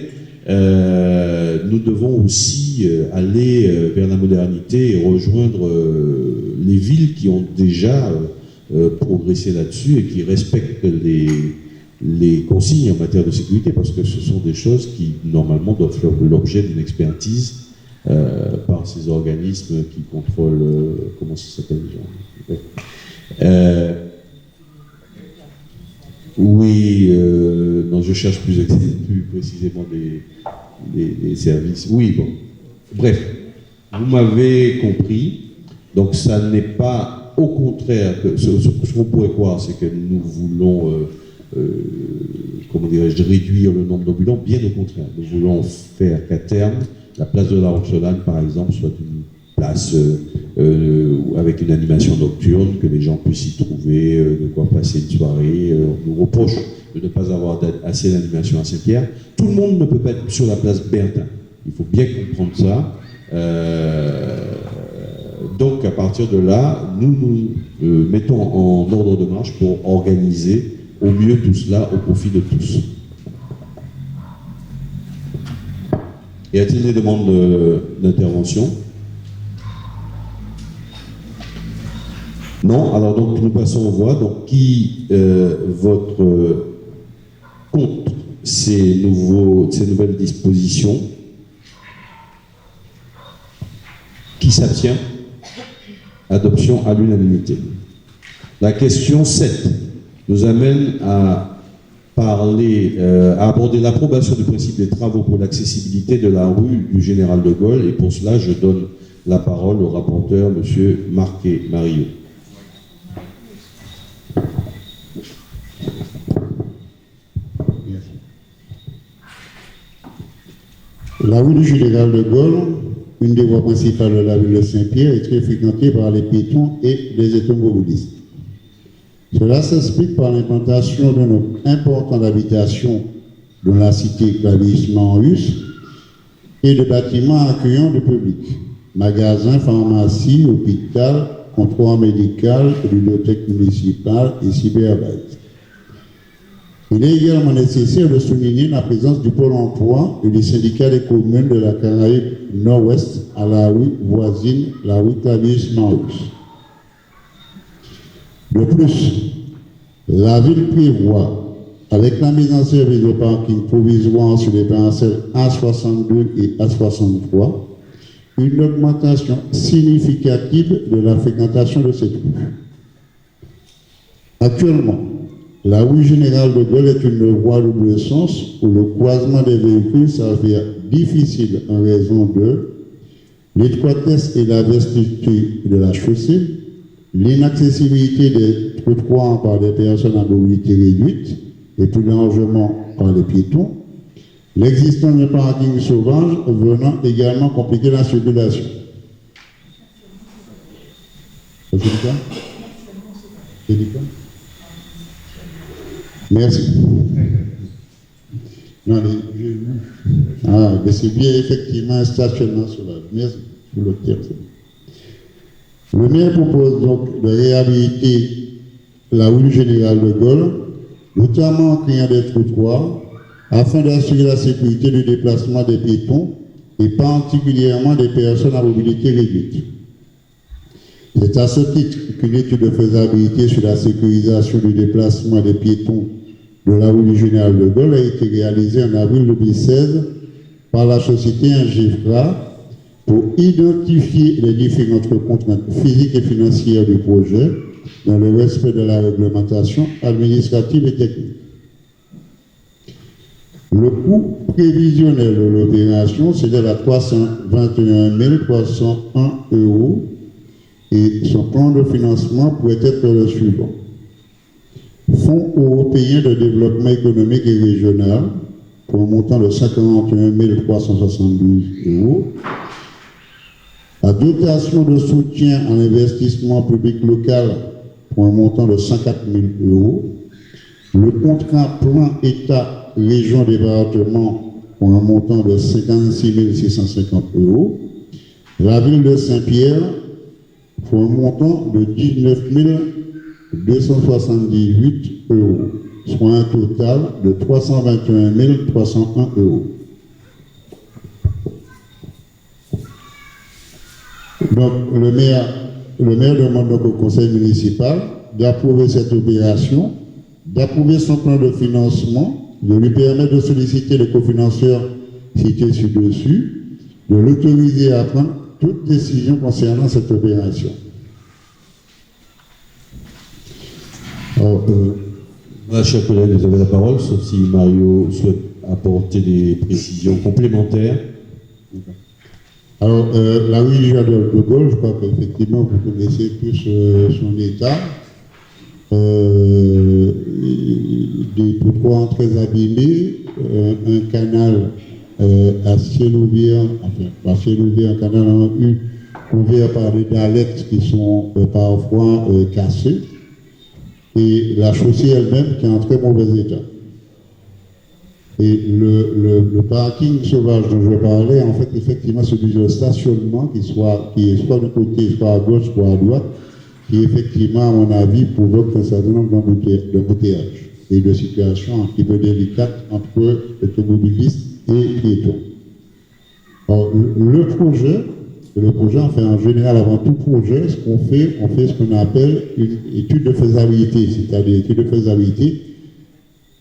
nous devons aussi aller vers la modernité et rejoindre les villes qui ont déjà progressé là-dessus et qui respectent les consignes en matière de sécurité, parce que ce sont des choses qui, normalement, doivent faire l'objet d'une expertise par ces organismes qui contrôlent... comment ça s'appelle déjà Oui, non, je cherche plus précisément des services. Oui, bon. Bref, vous m'avez compris. Donc, ça n'est pas... Au contraire, ce qu'on pourrait croire, c'est que nous voulons, comment dirais-je, réduire le nombre d'ambulants. Bien au contraire, nous voulons faire qu'à terme, la place de la Roxolane, par exemple, soit une place avec une animation nocturne, que les gens puissent y trouver de quoi passer une soirée. On nous reproche de ne pas avoir assez d'animation à Saint-Pierre. Tout le monde ne peut pas être sur la place Bertin. Il faut bien comprendre ça. Donc, à partir de là, nous mettons en ordre de marche pour organiser au mieux tout cela au profit de tous. Y a-t-il des demandes d'intervention? Non? Alors donc, nous passons aux voix. Donc, qui vote contre ces nouvelles dispositions? Qui s'abstient? Adoption à l'unanimité. La question 7 nous amène à aborder l'approbation du principe des travaux pour l'accessibilité de la rue du Général de Gaulle. Et pour cela, je donne la parole au rapporteur, M. Marquet-Mario. La rue du Général de Gaulle, une des voies principales de la ville de Saint-Pierre, est très fréquentée par les piétons et les automobilistes. Cela s'explique par l'implantation de nombre important d'habitations dans la cité Clavius-Marius et de bâtiments accueillants du public, magasins, pharmacies, hôpital, comptoir médical, bibliothèque municipale et cyberbase. Il est également nécessaire de souligner la présence du pôle emploi et des syndicats des communes de la Caraïbe Nord-Ouest à la rue voisine, la rue Clavius-Marius. De plus, la ville prévoit, avec la mise en service de parking provisoire sur les parcelles A62 et A63, une augmentation significative de la fréquentation de cette rue. Actuellement, la rue Générale de Gaulle est une voie double sens où le croisement des véhicules s'avère difficile en raison de l'étroitesse et la vastitude de la chaussée, l'inaccessibilité des trottoirs par des personnes à mobilité réduite et plus largement par les piétons, l'existence de parking sauvage venant également compliquer la circulation. C'est délicat? Merci. Non, j'ai vu. Ah, mais c'est bien effectivement un stationnement sauvage. Merci pour le terme. Le maire propose donc de réhabiliter la rue Générale de Gaulle, notamment en créant des trottoirs, afin d'assurer la sécurité du déplacement des piétons et particulièrement des personnes à mobilité réduite. C'est à ce titre qu'une étude de faisabilité sur la sécurisation du déplacement des piétons de la rue Générale de Gaulle a été réalisée en avril 2016 par la société Ingifra pour identifier les différentes contraintes physiques et financières du projet dans le respect de la réglementation administrative et technique. Le coût prévisionnel de l'opération s'élève à 321 301 € et son plan de financement pourrait être le suivant. Fonds européen de développement économique et régional pour un montant de 141 372 €. La dotation de soutien à l'investissement public local pour un montant de 104 000 €. Le contrat plan État-Région-Département pour un montant de 56 650 €. La ville de Saint-Pierre pour un montant de 19 278 €, soit un total de 321 301 €. Donc, le maire demande donc au conseil municipal d'approuver cette opération, d'approuver son plan de financement, de lui permettre de solliciter le cofinanceur cité ci-dessus, de l'autoriser à prendre toute décision concernant cette opération. Alors, voilà, chers collègues, vous avez la parole, sauf si Mario souhaite apporter des précisions complémentaires. Alors, la rue Générale de Gaulle, je crois qu'effectivement, vous connaissez tous son état. Des trottoirs très abîmés, un canal à ciel ouvert, enfin, pas ciel ouvert, un canal en U, couvert par des dalettes qui sont parfois cassées, et la chaussée elle-même qui est en très mauvais état. Et le parking sauvage dont je parlais, en fait, effectivement, c'est du stationnement qui est soit de côté, soit à gauche, soit à droite, qui effectivement, à mon avis, provoque un certain nombre d'embouteillages et de situations un petit peu délicates entre automobilistes et piétons. Alors, le projet, enfin, en général, avant tout projet, ce qu'on fait, on fait ce qu'on appelle une étude de faisabilité, c'est-à-dire étude de faisabilité,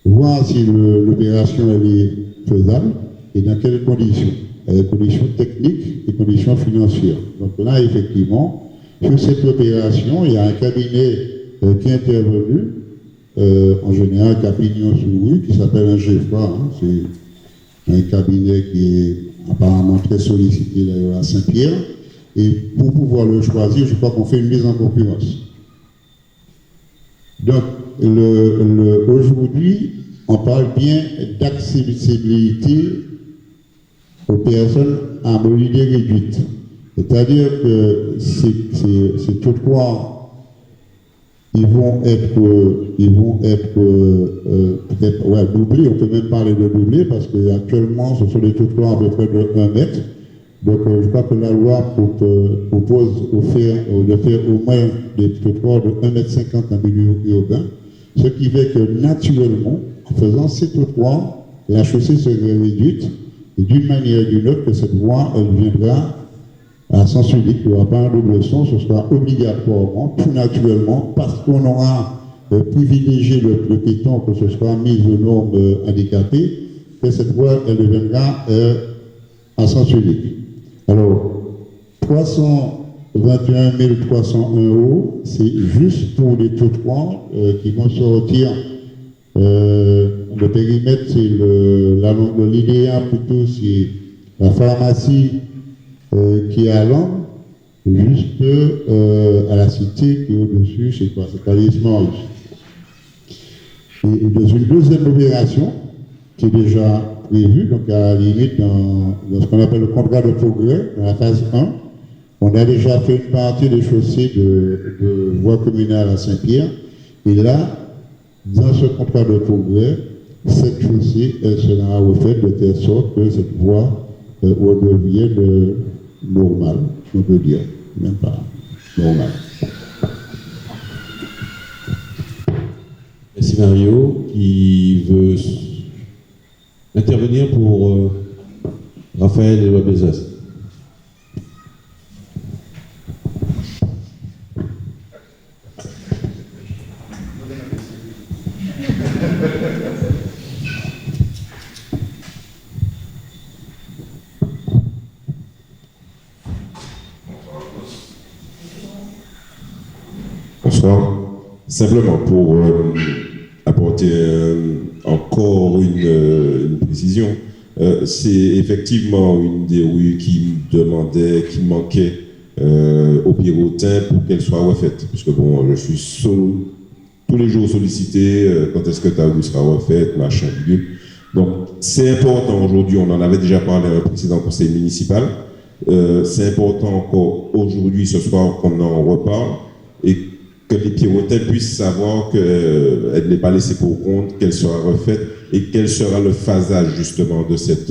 voir si l'opération est faisable et dans quelles conditions. Les conditions techniques et conditions financières. Donc là, effectivement, sur cette opération, il y a un cabinet qui est intervenu, en général, Capignon sous rue, qui s'appelle Ingifra. C'est un cabinet qui est apparemment très sollicité d'ailleurs à Saint-Pierre. Et pour pouvoir le choisir, je crois qu'on fait une mise en concurrence. Donc, aujourd'hui, on parle bien d'accessibilité aux personnes à mobilité réduite. C'est-à-dire que ces trottoirs ils vont être peut-être doublés, on peut même parler de doublés, parce qu'actuellement, ce sont des trottoirs à peu près de 1 mètre. Donc, je crois que la loi propose de faire au moins des trottoirs de 1,50 m en milieu urbain, ce qui fait que naturellement, en faisant ces trottoirs, la chaussée serait réduite, et d'une manière ou d'une autre, que cette voie, elle viendra à sens unique, il n'y aura pas un double sens, ce sera obligatoirement, tout naturellement, parce qu'on aura privilégié le piéton, que ce soit mis aux normes handicapées, que cette voie, elle deviendra à sens unique. Alors, 321 301 €, c'est juste pour les trottoirs qui vont sortir. Le périmètre, c'est l'idéal plutôt, c'est la pharmacie qui est à l'angle, juste à la cité qui est au-dessus, c'est quoi? C'est Talisman. Et dans une deuxième opération, qui est déjà prévue, donc à la limite dans ce qu'on appelle le contrat de progrès, dans la phase 1, on a déjà fait une partie des chaussées de voie communale à Saint-Pierre, et là, dans ce contrat de progrès, cette chaussée, elle sera refaite de telle sorte que cette voie redevienne normale, on peut dire, même pas normale. Merci Mario, qui veut intervenir pour Raphaël Éloi Bézas. Bonsoir. Simplement pour apporter encore une précision, c'est effectivement une des rues qui manquait au Pirotin pour qu'elle soit refaite. Parce que bon, je suis tous les jours sollicité, quand est-ce que ta rue sera refaite, machin, bidule. Donc c'est important aujourd'hui, on en avait déjà parlé à un précédent conseil municipal, c'est important encore aujourd'hui, ce soir, qu'on en reparle et que les Pirotins puissent savoir qu'elle n'est pas laissée pour compte, qu'elle sera refaite et quel sera le phasage justement de cette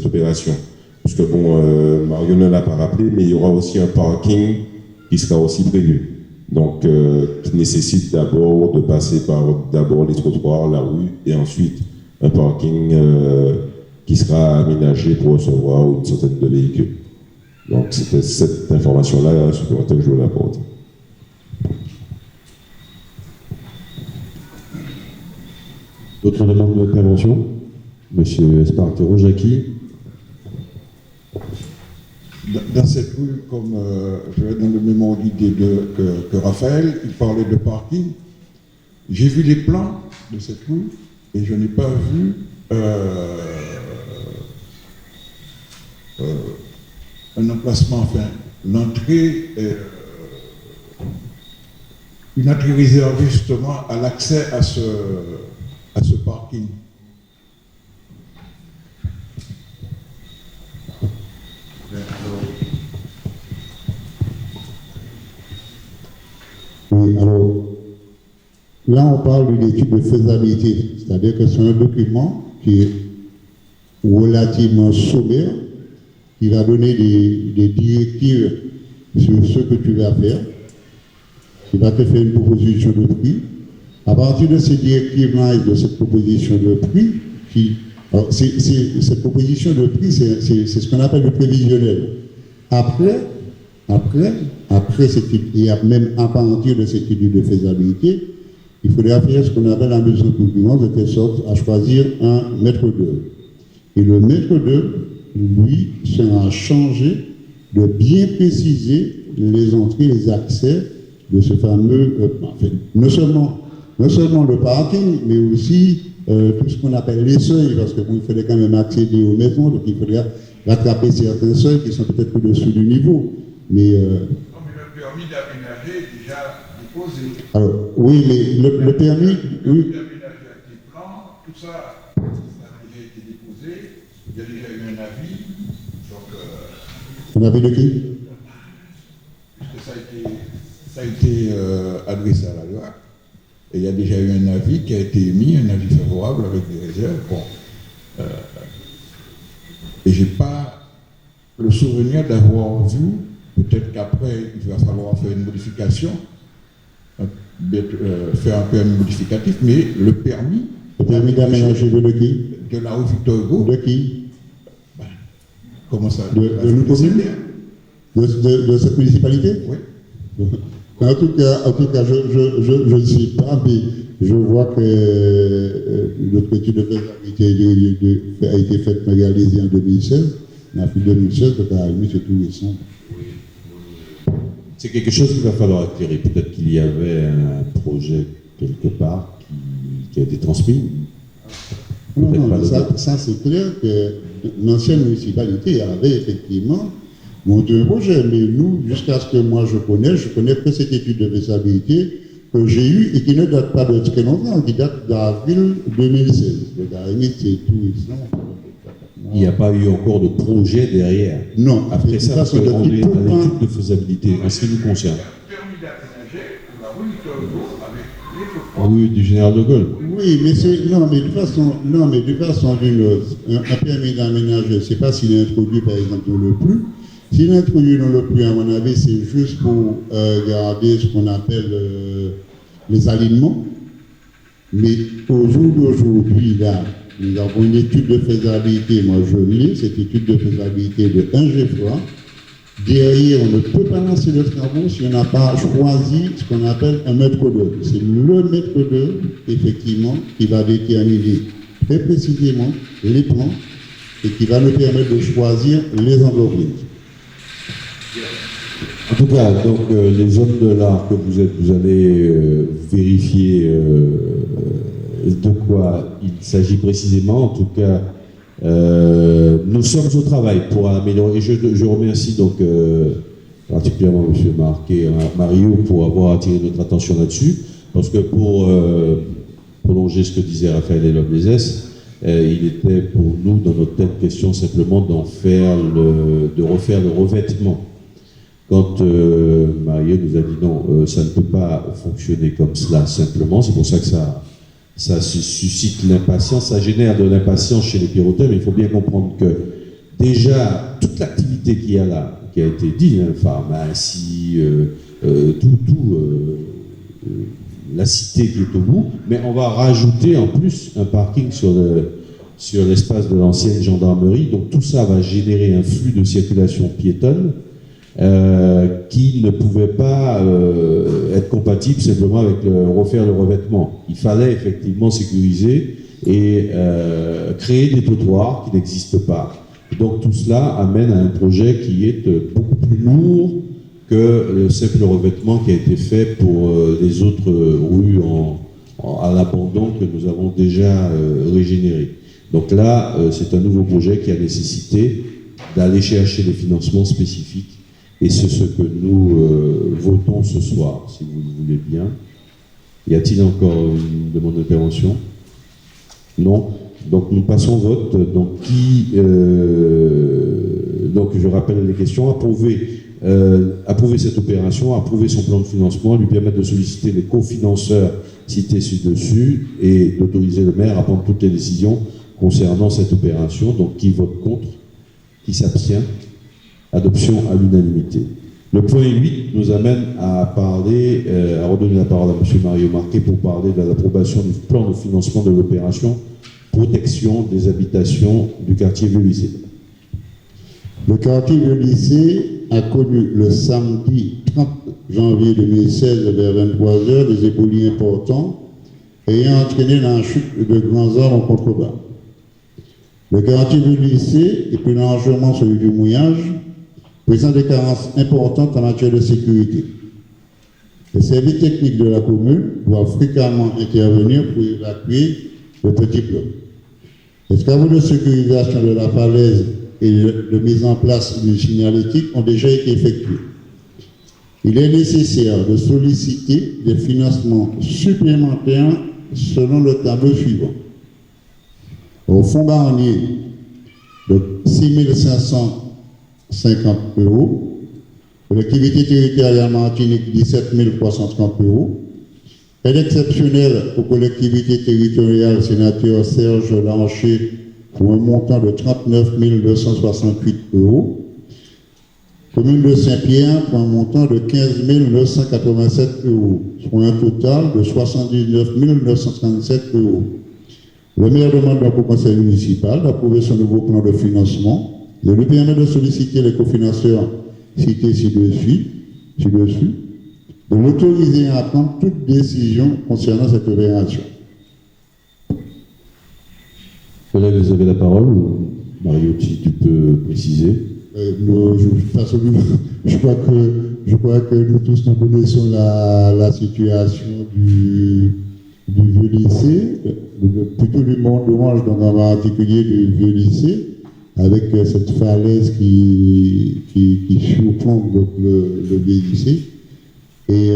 opération. Parce que bon, Mario ne l'a pas rappelé, mais il y aura aussi un parking qui sera aussi prévu. Donc, qui nécessite d'abord de passer par d'abord les trottoirs, la rue, et ensuite un parking qui sera aménagé pour recevoir une centaine de véhicules. Donc, c'était cette information-là supplémentaire que je voulais apporter. D'autres demandes d'intervention? Monsieur Espartero-Jacqui. Dans cette rue, comme je vais dans le même ordre d'idée que Raphaël, il parlait de parking. J'ai vu les plans de cette rue et je n'ai pas vu un emplacement, enfin, l'entrée, une entrée réservée justement à l'accès à ce parking. Oui, alors, là, on parle d'une étude de faisabilité, c'est-à-dire que c'est un document qui est relativement sommaire, qui va donner des directives sur ce que tu vas faire, qui va te faire une proposition de prix. À partir de ces directives-là et de cette proposition de prix, cette proposition de prix, c'est ce qu'on appelle le prévisionnel. Après, et même à partir de cette étude de faisabilité, il faudra faire ce qu'on appelle la mesure de concurrence, de telle sorte à choisir un maître d'œuvre. Et le maître d'œuvre, lui, sera chargé de bien préciser les entrées, les accès de ce fameux, non seulement le parking, mais aussi tout ce qu'on appelle les seuils, parce qu'il faudrait quand même accéder aux maisons, donc il faudrait rattraper certains seuils qui sont peut-être au-dessus du niveau. Mais, non, mais le permis d'aménager est déjà déposé. Alors, oui, mais le permis, oui. Le permis d'aménager avec les plans, tout ça, ça a déjà été déposé. Il y a déjà eu un avis. Donc, un avis de qui? Puisque ça ça a été adressé à la loi. Et il y a déjà eu un avis qui a été émis, un avis favorable avec des réserves. Bon. Et je n'ai pas le souvenir d'avoir vu, peut-être qu'après, il va falloir faire une modification, faire un permis modificatif, mais le permis. Le permis d'aménager de qui? De la rue Victor Hugo. De qui? Ben, comment ça? De nos communes? De cette municipalité? Oui. En tout cas, je ne sais pas, mais je vois que notre étude de faisabilité a été faite, réalisée en 2016. En 2016, donc à la limite, c'est tout récent. C'est quelque chose qu'il va falloir éclairer. Peut-être qu'il y avait un projet quelque part qui a été transmis. Non, ça c'est clair que l'ancienne municipalité avait effectivement monté un projet, mais nous, jusqu'à ce que moi je connais que cette étude de faisabilité que j'ai eue et qui ne date pas de très longtemps, qui date d'avril 2016. Donc à la limite, c'est tout récent. Il n'y a pas eu encore de projet derrière. Non, après ça, parce qu'on est à l'étude de faisabilité, en ce qui nous concerne. Oui, du général de Gaulle. Oui, mais de toute façon, un permis d'aménager, c'est pas s'il est introduit par exemple dans le plus. S'il est introduit dans le plus, à mon avis, c'est juste pour garder ce qu'on appelle les alignements. Mais au jour d'aujourd'hui, là, nous avons une étude de faisabilité, moi je lis cette étude de faisabilité de 1 GFA. Derrière, on ne peut pas lancer le travaux si on n'a pas choisi ce qu'on appelle un maître d'œuvre. C'est le maître d'œuvre, effectivement, qui va déterminer très précisément les plans et qui va nous permettre de choisir les entreprises. En tout cas, donc, les zones de l'art que vous allez vérifier de quoi il s'agit précisément. En tout cas, nous sommes au travail pour améliorer. Et je remercie donc particulièrement M. Marquet et Mario pour avoir attiré notre attention là-dessus, parce que pour prolonger ce que disait Raphaël et Loblézès, il était pour nous, dans notre tête, question simplement de refaire le revêtement. Quand Mario nous a dit non, ça ne peut pas fonctionner comme cela simplement, c'est pour ça que ça suscite l'impatience, ça génère de l'impatience chez les Pirotins, mais il faut bien comprendre que déjà, toute l'activité qu'il y a là, qui a été dit, pharmacie, la cité qui est au bout, mais on va rajouter en plus un parking sur l'espace de l'ancienne gendarmerie, donc tout ça va générer un flux de circulation piétonne qui ne pouvait pas être compatible simplement avec refaire le revêtement. Il fallait effectivement sécuriser et créer des trottoirs qui n'existent pas. Donc tout cela amène à un projet qui est beaucoup plus lourd que le simple revêtement qui a été fait pour les autres rues à l'abandon que nous avons déjà régénérées. Donc là, c'est un nouveau projet qui a nécessité d'aller chercher des financements spécifiques. Et c'est ce que nous votons ce soir, si vous le voulez bien. Y a-t-il encore une demande d'intervention? Non. Donc nous passons au vote. Donc donc je rappelle les questions. Approuver cette opération, approuver son plan de financement, lui permettre de solliciter les cofinanceurs cités ci-dessus et d'autoriser le maire à prendre toutes les décisions concernant cette opération. Donc qui vote contre? Qui s'abstient? Adoption à l'unanimité. Le point 8 nous amène à redonner la parole à M. Mario Marquet pour parler de l'approbation du plan de financement de l'opération protection des habitations du quartier Vieux-Lycée. Le quartier Vieux-Lycée a connu le samedi 30 janvier 2016 vers 23h des éboulis importants ayant entraîné la chute de grands arbres en contrebas. Le quartier Vieux-Lycée et plus largement celui du Mouillage présente des carences importantes en matière de sécurité. Les services techniques de la commune doivent fréquemment intervenir pour évacuer le petit bloc. Les travaux de sécurisation de la falaise et de mise en place d'une signalétique ont déjà été effectués. Il est nécessaire de solliciter des financements supplémentaires selon le tableau suivant. Au fonds Barnier de 6 550 €, Collectivité territoriale Martinique, 17 330 euros. Aide exceptionnelle aux collectivités territoriales, sénateur Serge Lancher, pour un montant de 39 268 euros. Commune de Saint-Pierre, pour un montant de 15 987 euros, soit un total de 79 937 euros. Le maire demande donc au conseil municipal d'approuver son nouveau plan de financement. Il lui permet de solliciter les cofinanceurs cités ci-dessus, de l'autoriser à prendre toute décision concernant cette opération. Collègue, vous avez la parole, ou Mario, si tu peux préciser. Je crois que nous tous nous connaissons la situation du vieux lycée, plutôt du monde orange, donc en particulier du vieux lycée, avec cette falaise qui surplombe donc le vieux lycée. Et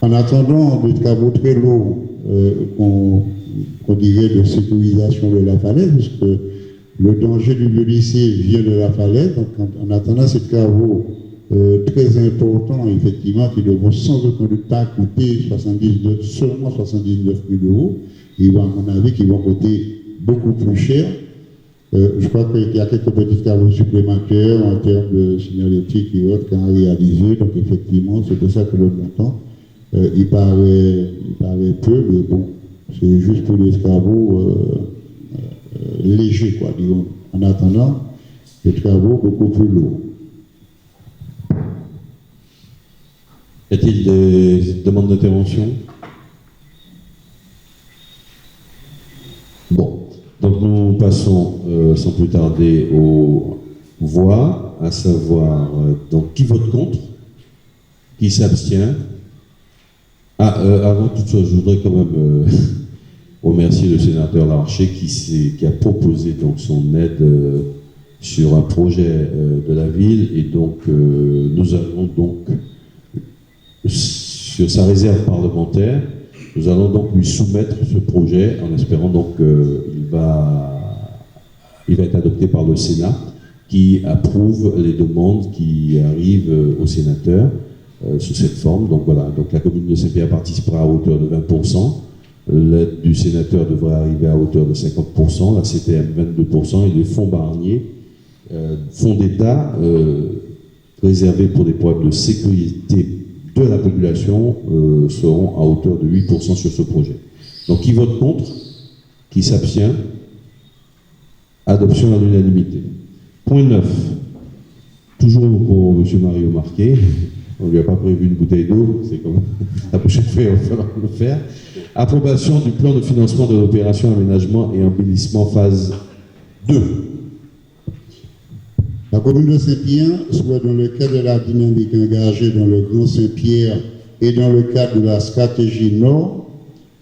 en attendant des travaux très lourds, qu'on dirait de sécurisation de la falaise, puisque le danger du vieux lycée vient de la falaise, donc en attendant ces travaux très importants, effectivement, qui devront sans aucun doute pas coûter seulement 79 000 euros, et à mon avis, qui vont coûter beaucoup plus cher. Je crois qu'il y a quelques petits travaux supplémentaires en termes de signalétique et autres qu'on a réalisé, donc effectivement, c'est pour ça que le montant, il paraît peu, mais bon, c'est juste pour des travaux légers, quoi, disons. En attendant, des travaux beaucoup plus lourds. Y a-t-il des demandes d'intervention? Bon, donc nous passons sans plus tarder aux voix, à savoir donc qui vote contre, qui s'abstient. Avant toute chose, je voudrais quand même remercier le sénateur Larcher qui a proposé donc son aide sur un projet de la ville, et donc nous allons donc sur sa réserve parlementaire, nous allons donc lui soumettre ce projet en espérant donc qu'il va être adopté par le Sénat, qui approuve les demandes qui arrivent au sénateur sous cette forme. Donc voilà, donc la commune de Saint-Pierre participera à hauteur de 20%, l'aide du sénateur devrait arriver à hauteur de 50%, la CTM 22%, et les fonds Barnier, fonds d'État réservés pour des problèmes de sécurité de la population, seront à hauteur de 8% sur ce projet. Donc qui vote contre, qui s'abstient, adoption à l'unanimité. Point 9, toujours pour M. Mario Marquet, on ne lui a pas prévu une bouteille d'eau, c'est comme la prochaine fois il va falloir le faire. Approbation du plan de financement de l'opération aménagement et embellissement phase 2. La commune de Saint-Pierre souhaite, dans le cadre de la dynamique engagée dans le Grand Saint-Pierre et dans le cadre de la stratégie Nord,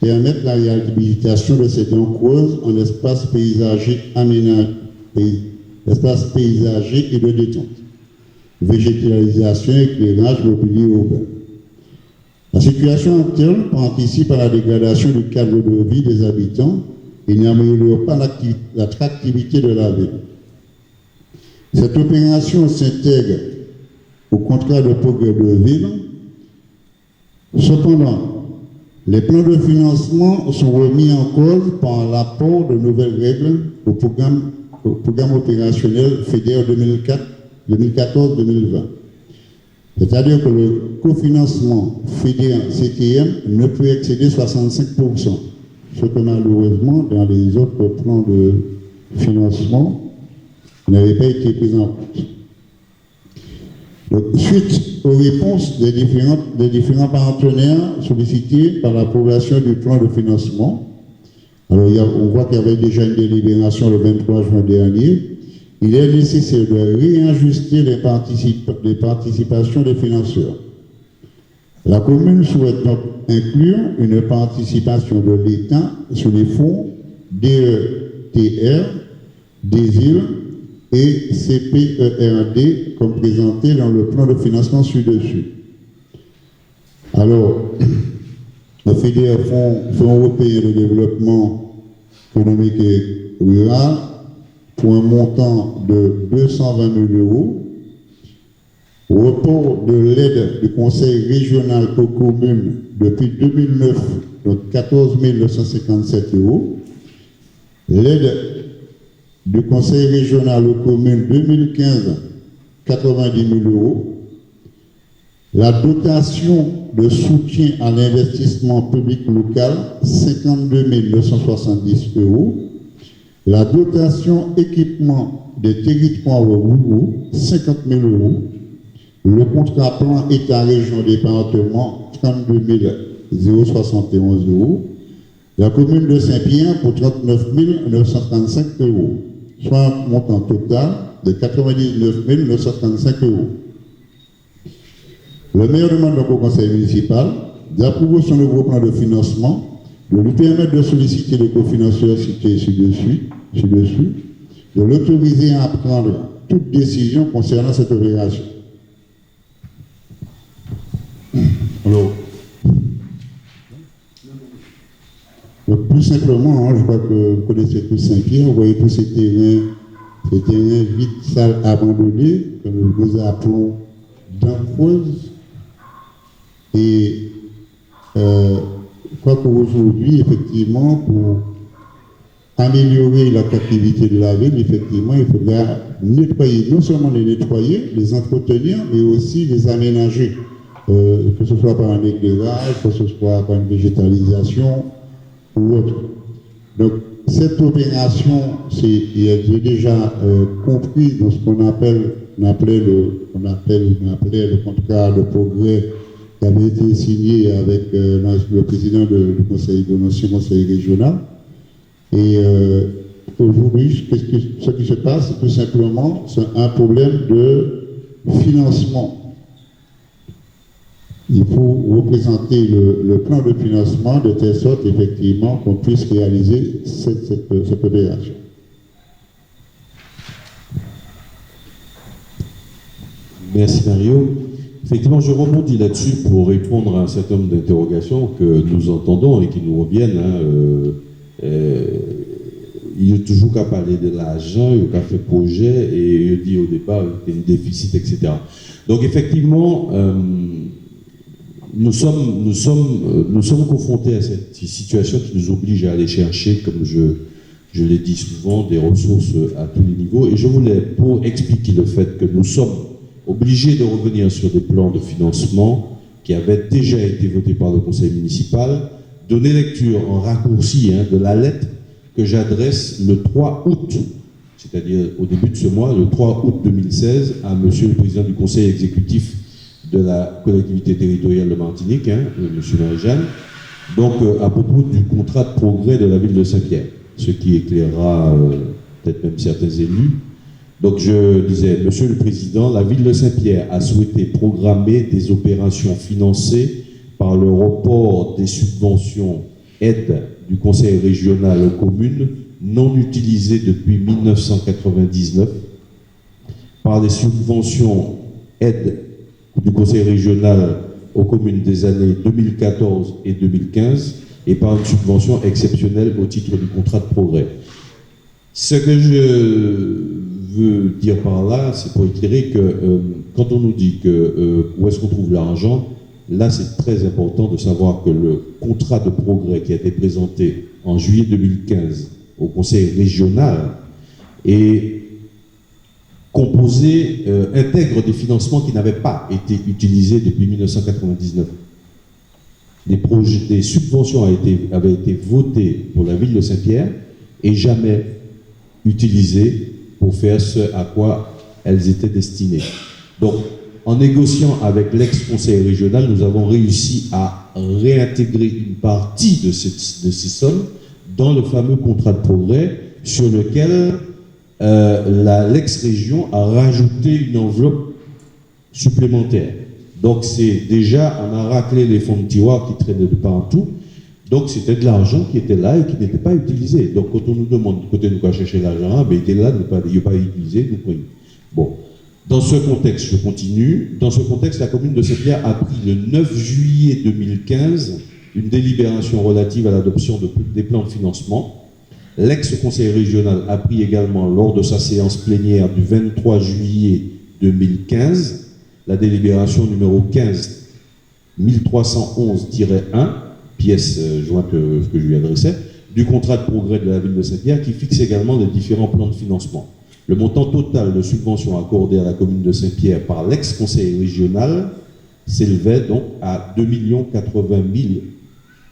permettre la réhabilitation de ces dents creuses en espace paysager et de détente, végétalisation, éclairage, mobilier urbain. La situation interne participe à la dégradation du cadre de vie des habitants et n'améliore pas l'attractivité de la ville. Cette opération s'intègre au contrat de progrès de ville. Cependant, les plans de financement sont remis en cause par l'apport de nouvelles règles au programme opérationnel FEDER 2014-2020. C'est-à-dire que le cofinancement FEDER CTM ne peut excéder 65%, ce que malheureusement dans les autres plans de financement n'avait pas été pris en compte. Donc, suite aux réponses des différents partenaires sollicités par l'approbation du plan de financement, alors on voit qu'il y avait déjà une délibération le 23 juin dernier, il est nécessaire de réajuster les participations des financeurs. La commune souhaite donc inclure une participation de l'État sur les fonds DETR, DESIL et CPERD comme présenté dans le plan de financement ci-dessus. Alors, le FEDER, Fonds européen de développement économique et rural, pour un montant de 220 000 euros. Report de l'aide du Conseil régional aux communes depuis 2009, donc 14 957 euros. L'aide du Conseil régional aux communes 2015, 90 000 euros. La dotation de soutien à l'investissement public local, 52 970 euros. La dotation équipement des territoires ruraux, 50 000 euros. Le contrat plan État-région-département, 32 071 euros. La commune de Saint-Pierre pour 39 935 euros, soit un montant total de 99 935 euros. Le maire demande donc au conseil municipal d'approuver son nouveau plan de financement, de lui permettre de solliciter le cofinanceur cité ci-dessus, de l'autoriser à prendre toute décision concernant cette opération. Alors, donc plus simplement, je crois que vous connaissez tous Saint-Pierre, vous voyez tous ces terrains vides, sales, abandonnés, que nous appelons d'Amphose. Et je crois qu'aujourd'hui, effectivement, pour améliorer l'attractivité de la ville, effectivement, il faudra nettoyer, non seulement les nettoyer, les entretenir, mais aussi les aménager. Que ce soit par un éclairage, que ce soit par une végétalisation ou autre. Donc, cette opération, j'ai déjà compris dans ce qu'on appelait le contrat de progrès qui avait été signé avec le président du conseil, de l'ancien conseil régional. Et aujourd'hui, ce qui se passe, c'est tout simplement un problème de financement. Il faut représenter le plan de financement de telle sorte, effectivement, qu'on puisse réaliser cette opération. Merci Mario. Effectivement, je rebondis là-dessus pour répondre à un certain nombre d'interrogations que nous entendons et qui nous reviennent. Il y a toujours qu'à parler de l'argent, il y a qu'à faire projet, et il dit au départ qu'il y a un déficit, etc. Donc effectivement, nous sommes confrontés à cette situation qui nous oblige à aller chercher, comme je l'ai dit souvent, des ressources à tous les niveaux. Et je voulais, pour expliquer le fait que nous sommes obligés de revenir sur des plans de financement qui avaient déjà été votés par le conseil municipal, donner lecture en raccourci de la lettre que j'adresse le 3 août, c'est-à-dire au début de ce mois, le 3 août 2016, à monsieur le président du conseil exécutif de la collectivité territoriale de Martinique, monsieur Marie-Jeanne, donc à propos du contrat de progrès de la ville de Saint-Pierre, ce qui éclairera peut-être même certains élus. Donc je disais, monsieur le président, la ville de Saint-Pierre a souhaité programmer des opérations financées par le report des subventions aides du conseil régional aux communes non utilisées depuis 1999, par des subventions aides du conseil régional aux communes des années 2014 et 2015 et par une subvention exceptionnelle au titre du contrat de progrès. Ce que je veux dire par là, c'est pour éclairer que quand on nous dit que où est-ce qu'on trouve l'argent, là c'est très important de savoir que le contrat de progrès qui a été présenté en juillet 2015 au conseil régional est composé, intègre des financements qui n'avaient pas été utilisés depuis 1999. Des subventions avaient été votées pour la ville de Saint-Pierre et jamais utilisées pour faire ce à quoi elles étaient destinées. Donc, en négociant avec l'ex-conseil régional, nous avons réussi à réintégrer une partie de ces sommes dans le fameux contrat de progrès sur lequel l'ex-région a rajouté une enveloppe supplémentaire. Donc c'est déjà, on a raclé les fonds de tiroir qui traînaient de partout. Donc c'était de l'argent qui était là et qui n'était pas utilisé. Donc quand on nous demande de côté de quoi chercher l'argent, il était là, il n'est pas utilisé, nous prenons. Bon. Dans ce contexte, je continue. Dans ce contexte, la commune de Saint-Pierre a pris le 9 juillet 2015 une délibération relative à l'adoption des plans de financement L'ex-conseil régional a pris également, lors de sa séance plénière du 23 juillet 2015, la délibération numéro 15 1311-1, pièce jointe que je lui adressais, du contrat de progrès de la ville de Saint-Pierre, qui fixe également les différents plans de financement. Le montant total de subventions accordées à la commune de Saint-Pierre par l'ex-conseil régional s'élevait donc à 2 080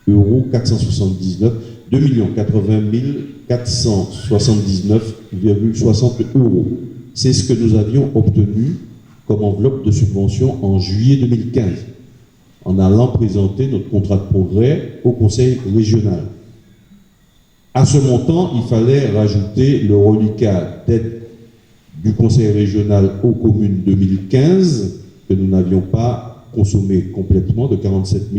000 € 479, 2 080 479,60 €. C'est ce que nous avions obtenu comme enveloppe de subvention en juillet 2015, en allant présenter notre contrat de progrès au conseil régional. À ce montant, il fallait rajouter le reliquat d'aide du conseil régional aux communes 2015, que nous n'avions pas consommé complètement, de 47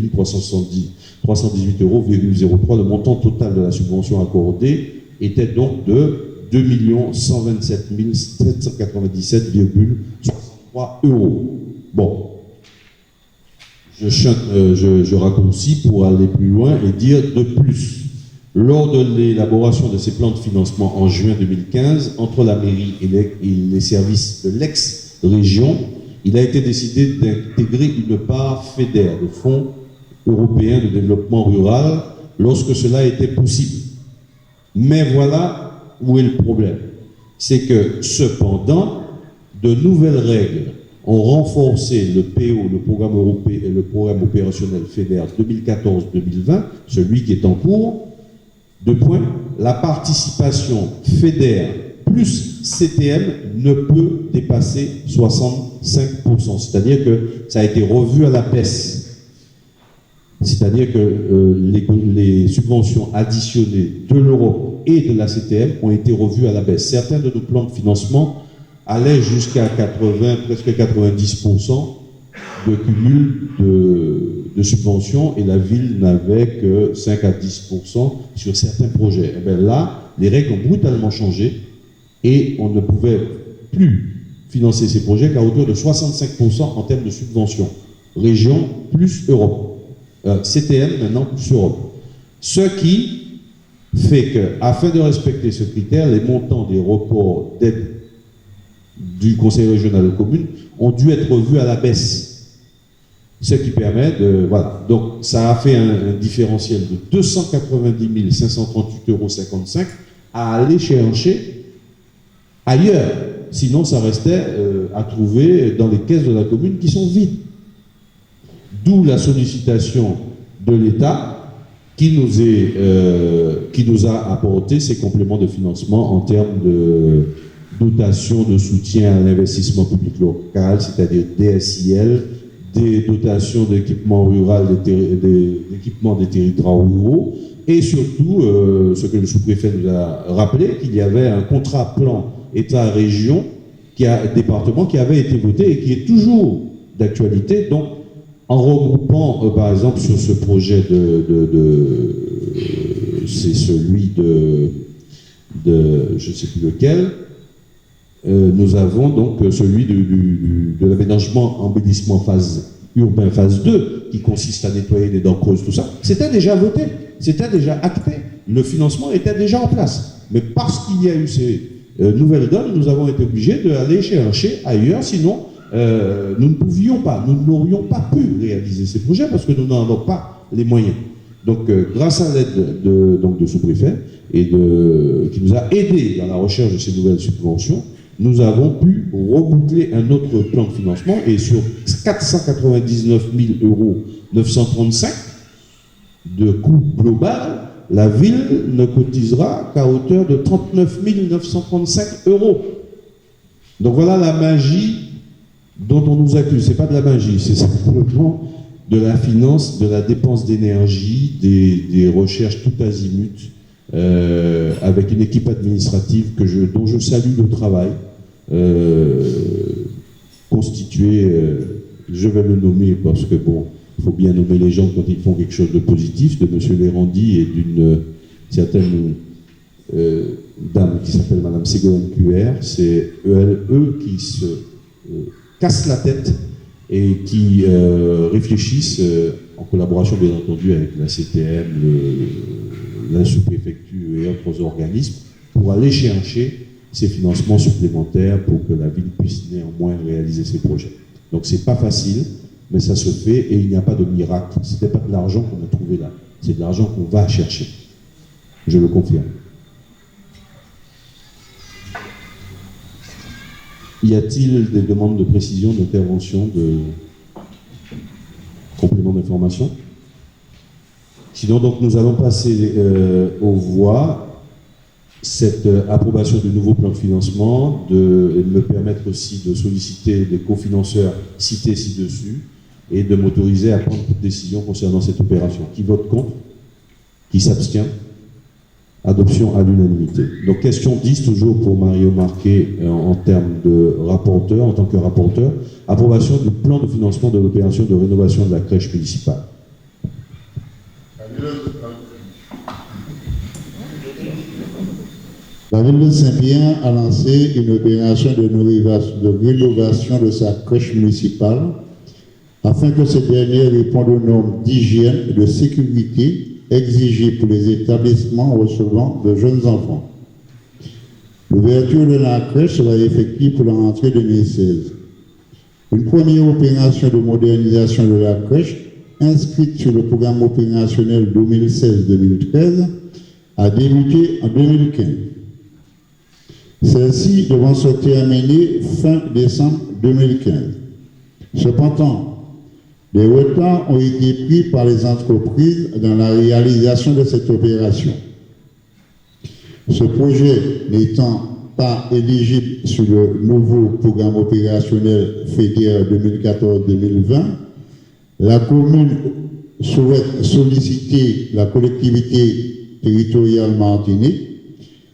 318,03 €. Le montant total de la subvention accordée était donc de 2 127 797,63 €. Bon, je raccourcis pour aller plus loin et dire de plus. Lors de l'élaboration de ces plans de financement en juin 2015, entre la mairie et les services de l'ex-région, il a été décidé d'intégrer une part FEDER, le Fonds européen de développement rural, lorsque cela était possible. Mais voilà où est le problème. C'est que, cependant, de nouvelles règles ont renforcé le PO, le programme européen et le programme opérationnel FEDER 2014-2020, celui qui est en cours. Deux points, la participation FEDER plus CTM ne peut dépasser 65%. C'est-à-dire que ça a été revu à la baisse. C'est-à-dire que les subventions additionnées de l'Europe et de la CTM ont été revues à la baisse. Certains de nos plans de financement allaient jusqu'à 80, presque 90% de cumul de subventions, et la ville n'avait que 5 à 10% sur certains projets. Et bien là, les règles ont brutalement changé et on ne pouvait plus financer ces projets qu'à hauteur de 65% en termes de subventions. Région plus Europe. CTM maintenant plus Europe. Ce qui fait que, afin de respecter ce critère, les montants des reports d'aide du conseil régional aux communes ont dû être revus à la baisse. Ce qui permet de... Voilà. Donc, ça a fait un différentiel de 290 538,55 € à aller chercher ailleurs. Sinon, ça restait à trouver dans les caisses de la commune qui sont vides. D'où la sollicitation de l'État qui nous a apporté ces compléments de financement en termes de dotation de soutien à l'investissement public local, c'est-à-dire DSIL, des dotations d'équipement rural, d'équipement des territoires ruraux, et surtout, ce que le sous-préfet nous a rappelé, qu'il y avait un contrat plan État-région, département, qui avait été voté et qui est toujours d'actualité. Donc, en regroupant, par exemple, sur ce projet c'est celui de je ne sais plus lequel, nous avons donc celui de l'aménagement embellissement urbain phase 2, qui consiste à nettoyer les dents creuses, tout ça. C'était déjà voté, c'était déjà acté, le financement était déjà en place. Mais parce qu'il y a eu ces nouvelles donnes, nous avons été obligés d'aller chercher ailleurs, sinon nous ne pouvions pas, nous n'aurions pas pu réaliser ces projets parce que nous n'en avons pas les moyens. Donc, grâce à l'aide de sous-préfet et qui nous a aidés dans la recherche de ces nouvelles subventions, nous avons pu reboucler un autre plan de financement, et sur 499 935 € de coût global, la ville ne cotisera qu'à hauteur de 39 935 €. Donc voilà la magie dont on nous accuse. C'est pas de la magie, c'est simplement de la finance, de la dépense d'énergie, des recherches tout azimut, avec une équipe administrative dont je salue le travail, constituée, je vais le nommer parce que bon, il faut bien nommer les gens quand ils font quelque chose de positif, de M. Lérandi et d'une certaine dame qui s'appelle Mme Ségolène QR. C'est eux qui se cassent la tête et qui réfléchissent en collaboration bien entendu avec la CTM, la sous-préfecture et autres organismes pour aller chercher ces financements supplémentaires pour que la ville puisse néanmoins réaliser ses projets. Donc c'est pas facile, mais ça se fait et il n'y a pas de miracle. Ce n'était pas de l'argent qu'on a trouvé là, c'est de l'argent qu'on va chercher. Je le confirme. Y a-t-il des demandes de précision, d'intervention, de complément d'information? Sinon, donc, nous allons passer aux voix cette approbation du nouveau plan de financement, de me permettre aussi de solliciter des cofinanceurs cités ci-dessus et de m'autoriser à prendre toute décision concernant cette opération. Qui vote contre? Qui s'abstient? Adoption à l'unanimité. Donc, question 10, toujours pour Mario Marquet en termes de rapporteur, en tant que rapporteur. Approbation du plan de financement de l'opération de rénovation de la crèche municipale. La ville de Saint-Pierre a lancé une opération de rénovation de sa crèche municipale afin que cette dernière réponde aux normes d'hygiène et de sécurité exigées pour les établissements recevant de jeunes enfants. L'ouverture de la crèche sera effective pour la rentrée 2016. Une première opération de modernisation de la crèche, inscrite sur le programme opérationnel 2016-2013, a débuté en 2015. Celle-ci devant se terminer fin décembre 2015. Cependant, des retards ont été pris par les entreprises dans la réalisation de cette opération. Ce projet n'étant pas éligible sur le nouveau programme opérationnel FEDER 2014-2020, la commune souhaite solliciter la collectivité territoriale Martinique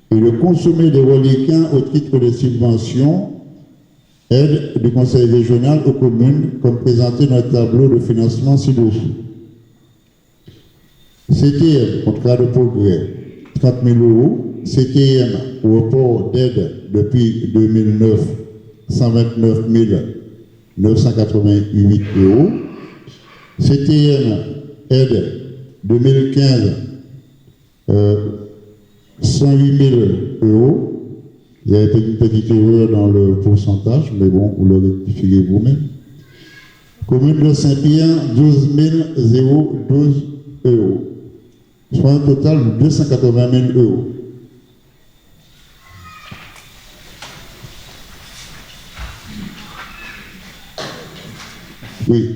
et le consommer des reliquats au titre de subventions, aide du Conseil régional aux communes, comme présenté dans le tableau de financement ci-dessous. CTM, contrat de progrès, 30 000 euros. CTM, report d'aide depuis 2009, 129 988 euros. CTM, aide 2015, 108 000 euros. Il y a une petite erreur dans le pourcentage, mais bon, vous le rectifiez vous-même. Commune de Saint-Pierre, 12 012 euros, soit un total de 280 000 euros. Oui,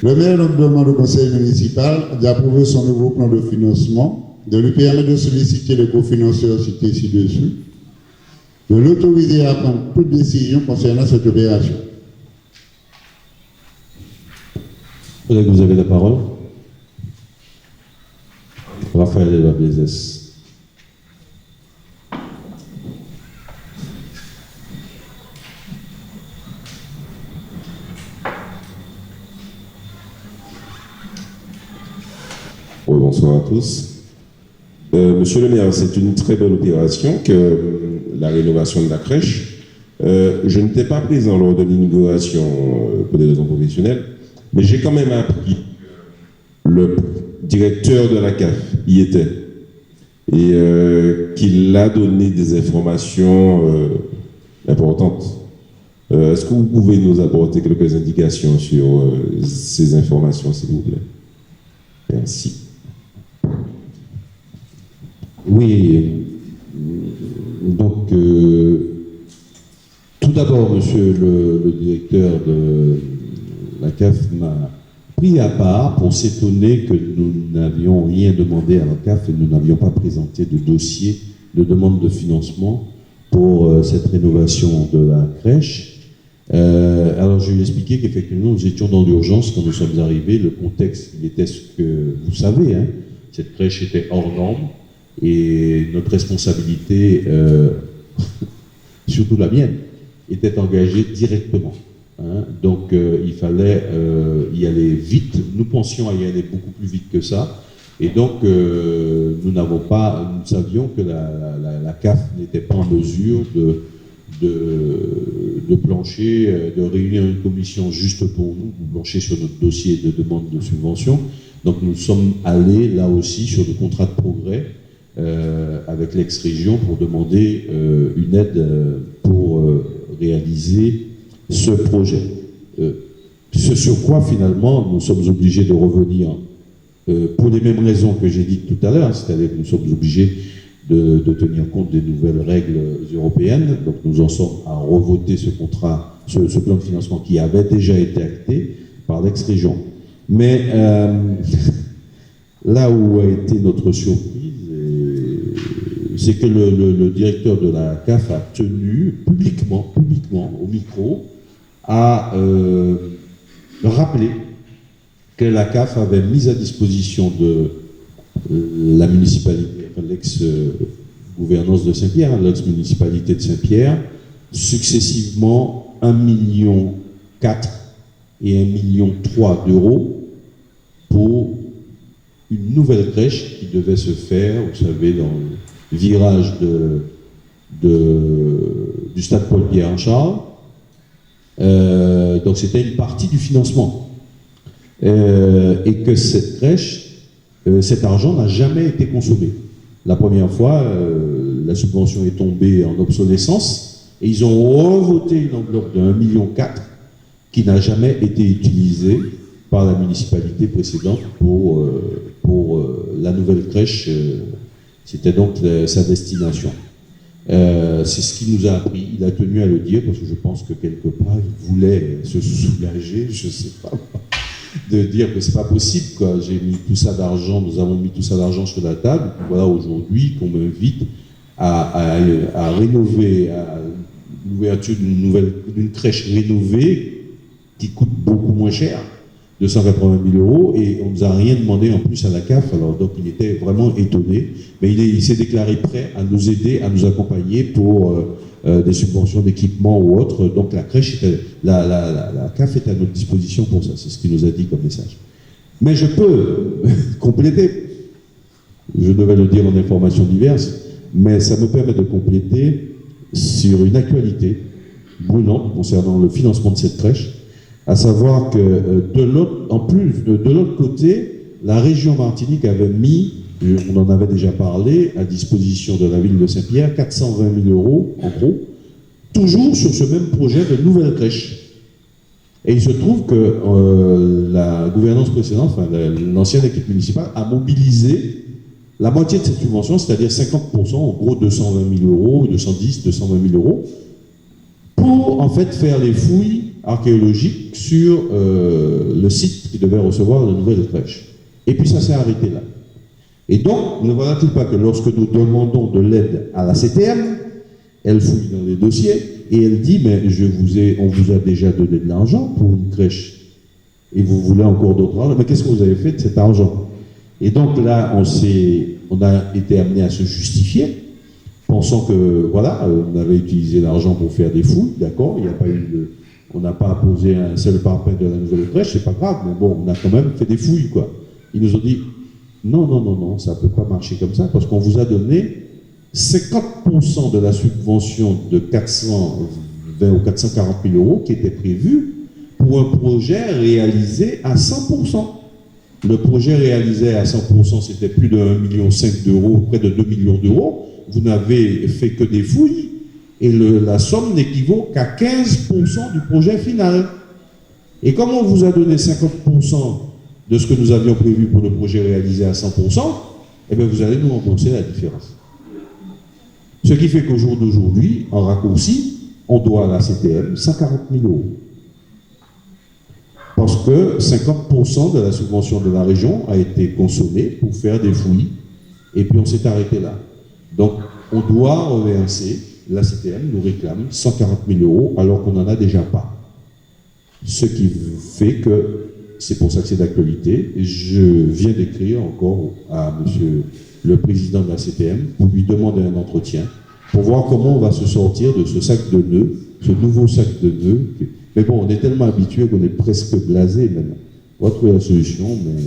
le maire demande au conseil municipal d'approuver son nouveau plan de financement, de lui permettre de solliciter le cofinanceur cité ci-dessus, de l'autoriser à prendre toute décision concernant cette opération. Vous avez la parole. Raphaël Eva-Bézès. Bonsoir à tous. Monsieur le maire, c'est une très belle opération que la rénovation de la crèche. Je n'étais pas présent lors de l'inauguration pour des raisons professionnelles, mais j'ai quand même appris que le directeur de la CAF y était et qu'il a donné des informations importantes. Est-ce que vous pouvez nous apporter quelques indications sur ces informations, s'il vous plaît? Merci. Oui, donc tout d'abord, monsieur le directeur de la CAF m'a pris à part pour s'étonner que nous n'avions rien demandé à la CAF et nous n'avions pas présenté de dossier de demande de financement pour cette rénovation de la crèche. Alors je lui ai expliqué qu'effectivement nous étions dans l'urgence quand nous sommes arrivés. Le contexte il était ce que vous savez, hein, cette crèche était hors norme. Et notre responsabilité, surtout la mienne, était engagée directement. Hein. Donc il fallait y aller vite. Nous pensions à y aller beaucoup plus vite que ça. Et donc nous savions que la CAF n'était pas en mesure de plancher, de réunir une commission juste pour nous, pour plancher sur notre dossier de demande de subvention. Donc nous sommes allés là aussi sur le contrat de progrès avec l'ex-région pour demander une aide pour réaliser ce projet. Ce sur quoi finalement nous sommes obligés de revenir pour les mêmes raisons que j'ai dites tout à l'heure, c'est-à-dire que nous sommes obligés de tenir compte des nouvelles règles européennes. Donc nous en sommes à revoter ce contrat, ce plan de financement qui avait déjà été acté par l'ex-région. Mais là où a été notre surprise, c'est que le directeur de la CAF a tenu publiquement au micro, à rappeler que la CAF avait mis à disposition de la municipalité, l'ex-gouvernance de Saint-Pierre, l'ex-municipalité de Saint-Pierre, successivement 1,4 million et 1,3 million d'euros pour une nouvelle crèche qui devait se faire, vous savez, dans le virage du stade Paul-Pierre-Charles. Donc c'était une partie du financement. Et que cette crèche, cet argent n'a jamais été consommé. La première fois, la subvention est tombée en obsolescence et ils ont revoté une enveloppe de 1,4 million qui n'a jamais été utilisée par la municipalité précédente pour la nouvelle crèche. C'était donc sa destination. C'est ce qu'il nous a appris. Il a tenu à le dire parce que je pense que quelque part il voulait se soulager, je ne sais pas, de dire que c'est pas possible, quoi. J'ai mis tout ça d'argent, nous avons mis tout ça d'argent sur la table. Voilà aujourd'hui qu'on m'invite à rénover, à l'ouverture d'une crèche rénovée qui coûte beaucoup moins cher, 280 000 €, et on ne nous a rien demandé en plus à la CAF. Alors donc il était vraiment étonné, mais il s'est déclaré prêt à nous aider, à nous accompagner pour des subventions d'équipement ou autres. Donc la crèche, la CAF est à notre disposition pour ça, c'est ce qu'il nous a dit comme message. Mais je peux compléter, je devais le dire en informations diverses, mais ça me permet de compléter sur une actualité brûlante concernant le financement de cette crèche, à savoir que de l'autre côté, la région Martinique avait mis, on en avait déjà parlé, à disposition de la ville de Saint-Pierre, 420 000 € en gros, toujours sur ce même projet de nouvelle crèche. Et il se trouve que la gouvernance précédente, enfin l'ancienne équipe municipale, a mobilisé la moitié de cette subvention, c'est-à-dire 50%, en gros 220 000 €, 210, 220 000 €, pour en fait faire les fouilles archéologiques sur le site qui devait recevoir la nouvelle crèche. Et puis ça s'est arrêté là. Et donc, ne voilà-t-il pas que lorsque nous demandons de l'aide à la CTM, elle fouille dans les dossiers et elle dit, mais on vous a déjà donné de l'argent pour une crèche et vous voulez encore d'autres argent, mais qu'est-ce que vous avez fait de cet argent? Et donc là, on a été amené à se justifier, pensant que, voilà, on avait utilisé l'argent pour faire des fouilles, d'accord, il n'y a pas eu on n'a pas posé un seul parpaing de la nouvelle crèche, c'est pas grave, mais bon, on a quand même fait des fouilles, quoi. Ils nous ont dit, non, ça ne peut pas marcher comme ça, parce qu'on vous a donné 50% de la subvention de 420 ou 440 000 € qui était prévue pour un projet réalisé à 100%. Le projet réalisé à 100%, c'était plus de 1,5 million d'euros, près de 2 millions d'euros. Vous n'avez fait que des fouilles et la somme n'équivaut qu'à 15% du projet final. Et comme on vous a donné 50% de ce que nous avions prévu pour le projet réalisé à 100%, eh bien vous allez nous rembourser la différence. Ce qui fait qu'au jour d'aujourd'hui, en raccourci, on doit à la CTM 140 000 €. Parce que 50% de la subvention de la région a été consommée pour faire des fouilles, et puis on s'est arrêté là. Donc on doit reverser, la CTM nous réclame 140 000 € alors qu'on n'en a déjà pas. Ce qui fait que, c'est pour ça que c'est d'actualité, je viens d'écrire encore à monsieur le président de la CTM pour lui demander un entretien, pour voir comment on va se sortir de ce sac de nœuds, ce nouveau sac de nœuds. Mais bon, on est tellement habitué qu'on est presque blasé maintenant. On va trouver la solution, mais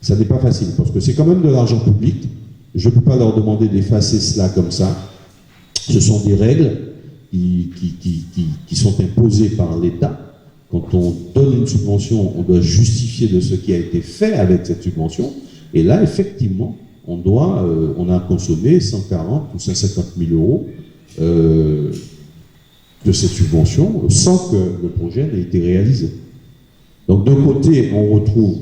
ça n'est pas facile, parce que c'est quand même de l'argent public. Je ne peux pas leur demander d'effacer cela comme ça. Ce sont des règles qui sont imposés par l'État. Quand on donne une subvention, on doit justifier de ce qui a été fait avec cette subvention. Et là, effectivement, on a consommé 140 ou 150 000 euros de cette subvention sans que le projet n'ait été réalisé. Donc d'un côté, on retrouve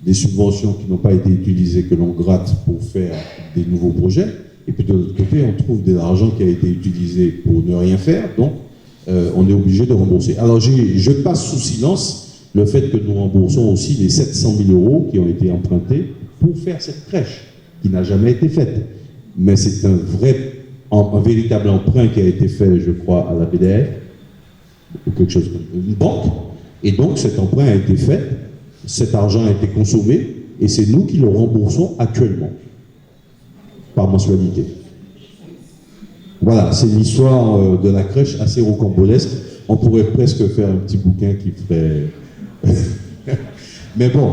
des subventions qui n'ont pas été utilisées, que l'on gratte pour faire des nouveaux projets, et puis de l'autre côté, on trouve de l'argent qui a été utilisé pour ne rien faire, donc on est obligé de rembourser. Alors je passe sous silence le fait que nous remboursons aussi les 700 000 euros qui ont été empruntés pour faire cette crèche, qui n'a jamais été faite. Mais c'est un véritable emprunt qui a été fait, je crois, à la BDF, ou quelque chose comme une banque, et donc cet emprunt a été fait, cet argent a été consommé, et c'est nous qui le remboursons actuellement, par mensualité. Voilà, c'est l'histoire de la crèche assez rocambolesque. On pourrait presque faire un petit bouquin qui ferait... Mais bon.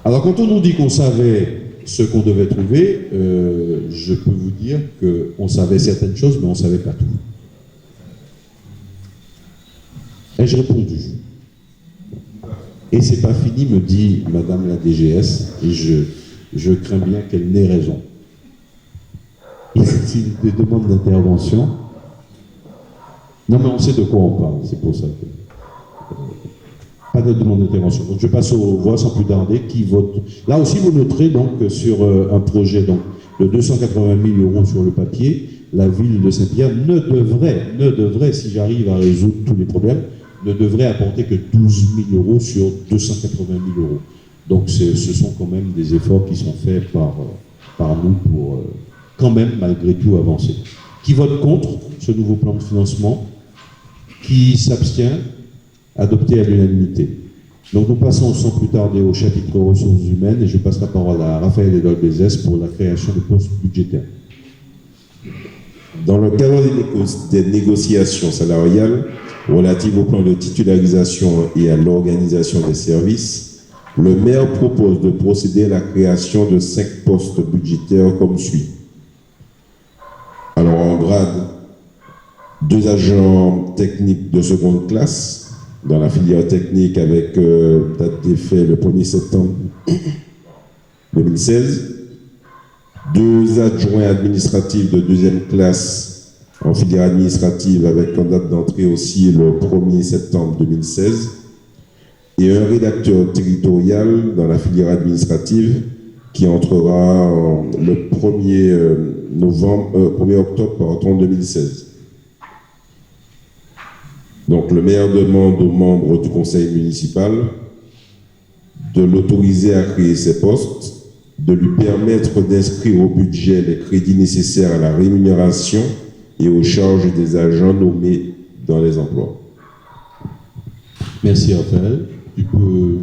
Alors quand on nous dit qu'on savait ce qu'on devait trouver, je peux vous dire qu'on savait certaines choses, mais on ne savait pas tout. Ai-je répondu? Et c'est pas fini, me dit Madame la DGS, et je crains bien qu'elle n'ait raison. Y a-t-il des demandes d'intervention? Non, mais on sait de quoi on parle, c'est pour ça que... pas de demande d'intervention. Donc je passe aux voix sans plus tarder. Qui vote? Là aussi, vous noterez donc sur un projet donc, de 280 000 euros sur le papier, la ville de Saint-Pierre ne devrait, si j'arrive à résoudre tous les problèmes, ne devrait apporter que 12 000 euros sur 280 000 euros. Donc ce sont quand même des efforts qui sont faits par nous pour quand même, malgré tout, avancer. Qui vote contre ce nouveau plan de financement? Qui s'abstient? Adopté à l'unanimité. Donc nous passons sans plus tarder au chapitre ressources humaines et je passe la parole à Raphaël Edouard-Bézès pour la création de postes budgétaires. Dans le cadre des négociations salariales relatives au plan de titularisation et à l'organisation des services, le maire propose de procéder à la création de 5 postes budgétaires comme suit. Alors en grade, 2 agents techniques de seconde classe, dans la filière technique avec date d'effet le 1er septembre 2016, 2 adjoints administratifs de 2e classe en filière administrative avec date d'entrée aussi le 1er septembre 2016, et un rédacteur territorial dans la filière administrative qui entrera le 1er octobre 2016. Donc le maire demande aux membres du conseil municipal de l'autoriser à créer ces postes, de lui permettre d'inscrire au budget les crédits nécessaires à la rémunération et aux charges des agents nommés dans les emplois. Merci Raphaël. Tu peux...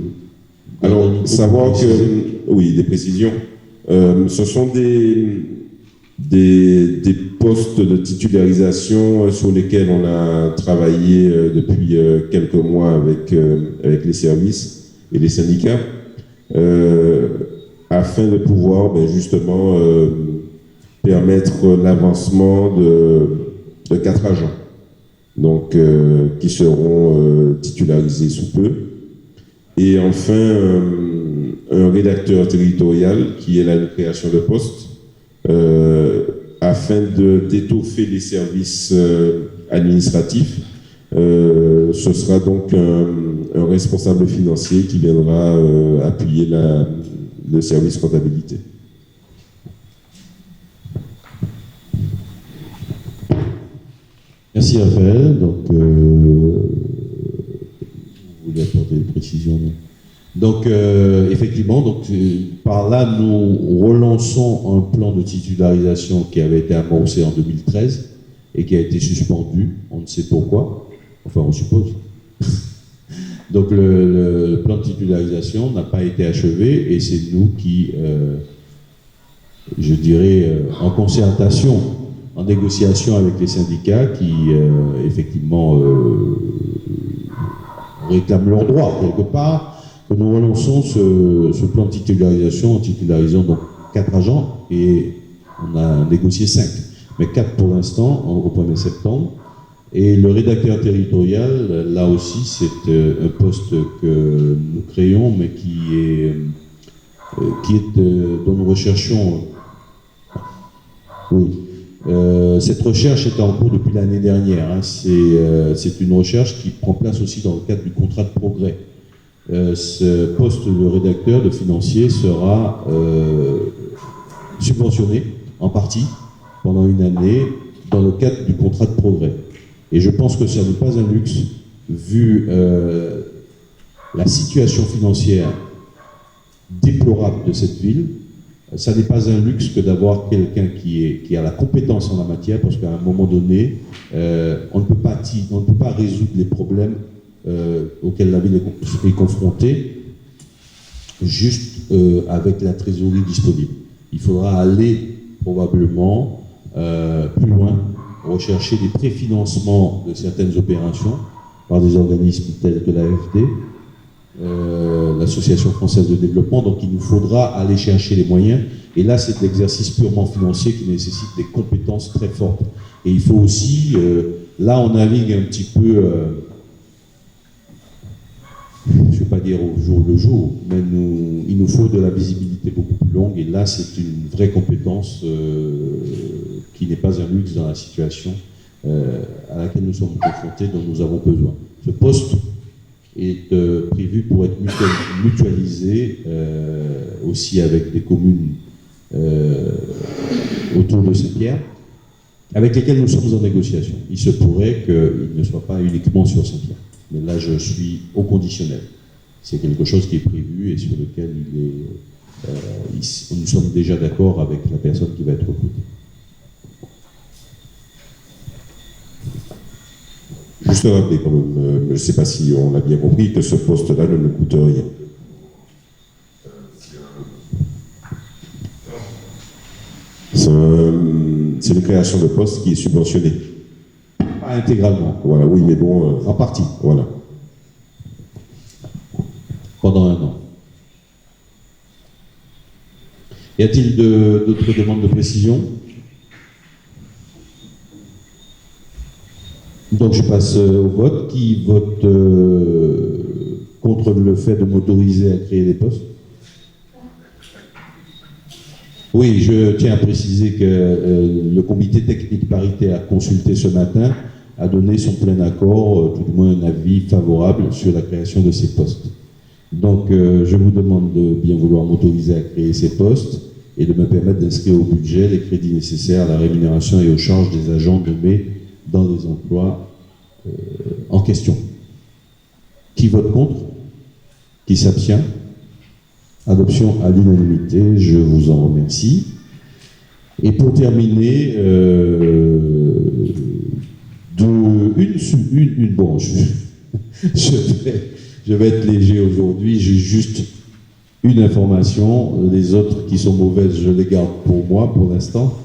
Alors, savoir que... Oui, des précisions. Ce sont des postes de titularisation sur lesquels on a travaillé depuis quelques mois avec les services et les syndicats afin de pouvoir justement permettre l'avancement de 4 agents donc, qui seront titularisés sous peu. Et enfin, un rédacteur territorial qui est là une création de poste afin d'étoffer les services administratifs. Ce sera donc un responsable financier qui viendra appuyer le service comptabilité. Merci Raphaël. Donc, vous voulez apporter des précisions? Donc, effectivement, par là, nous relançons un plan de titularisation qui avait été amorcé en 2013 et qui a été suspendu. On ne sait pourquoi. Enfin, on suppose. Donc, le plan de titularisation n'a pas été achevé et c'est nous qui, je dirais, en concertation, en négociation avec les syndicats qui, effectivement, réclament leurs droits quelque part, que nous relançons ce plan de titularisation en titularisant donc 4 agents et on a négocié 5. mais 4 pour l'instant, au 1er septembre. Et le rédacteur territorial, là aussi, c'est un poste que nous créons, mais dont nous recherchions. Oui. Cette recherche est en cours depuis l'année dernière. Hein. C'est une recherche qui prend place aussi dans le cadre du contrat de progrès. Ce poste de rédacteur, de financier, sera subventionné en partie pendant une année dans le cadre du contrat de progrès. Et je pense que ça n'est pas un luxe, vu la situation financière déplorable de cette ville. Ça n'est pas un luxe que d'avoir quelqu'un qui a la compétence en la matière, parce qu'à un moment donné, on ne peut pas résoudre les problèmes auxquels la ville est confrontée juste avec la trésorerie disponible. Il faudra aller probablement plus loin, rechercher des préfinancements de certaines opérations par des organismes tels que l'AFD, l'Association française de développement. Donc il nous faudra aller chercher les moyens, et là c'est de l'exercice purement financier qui nécessite des compétences très fortes. Et il faut aussi, là on navigue un petit peu, je ne vais pas dire au jour le jour, mais il nous faut de la visibilité beaucoup plus longue, et là c'est une vraie compétence qui n'est pas un luxe dans la situation à laquelle nous sommes confrontés, dont nous avons besoin. Ce poste est prévu pour être mutualisé aussi avec des communes autour de Saint-Pierre, avec lesquelles nous sommes en négociation. Il se pourrait qu'il ne soit pas uniquement sur Saint-Pierre, mais là je suis au conditionnel. C'est quelque chose qui est prévu et sur lequel nous sommes déjà d'accord avec la personne qui va être recrutée. Juste rappeler quand même, je ne sais pas si on l'a bien compris, que ce poste-là ne nous coûte rien. C'est une création de poste qui est subventionnée. Pas intégralement. Voilà, oui, mais bon... en partie. Voilà. Pendant 1 an. Y a-t-il d'autres demandes de précision? Donc je passe au vote. Qui vote contre le fait de m'autoriser à créer des postes? Oui, je tiens à préciser que le comité technique paritaire consulté ce matin a donné son plein accord, tout du moins un avis favorable sur la création de ces postes. Donc je vous demande de bien vouloir m'autoriser à créer ces postes et de me permettre d'inscrire au budget les crédits nécessaires à la rémunération et aux charges des agents nommés dans les emplois en question. Qui vote contre? Qui s'abstient? Adoption à l'unanimité, je vous en remercie. Et pour terminer, bon, je vais être léger aujourd'hui, j'ai juste une information. Les autres qui sont mauvaises, je les garde pour moi pour l'instant.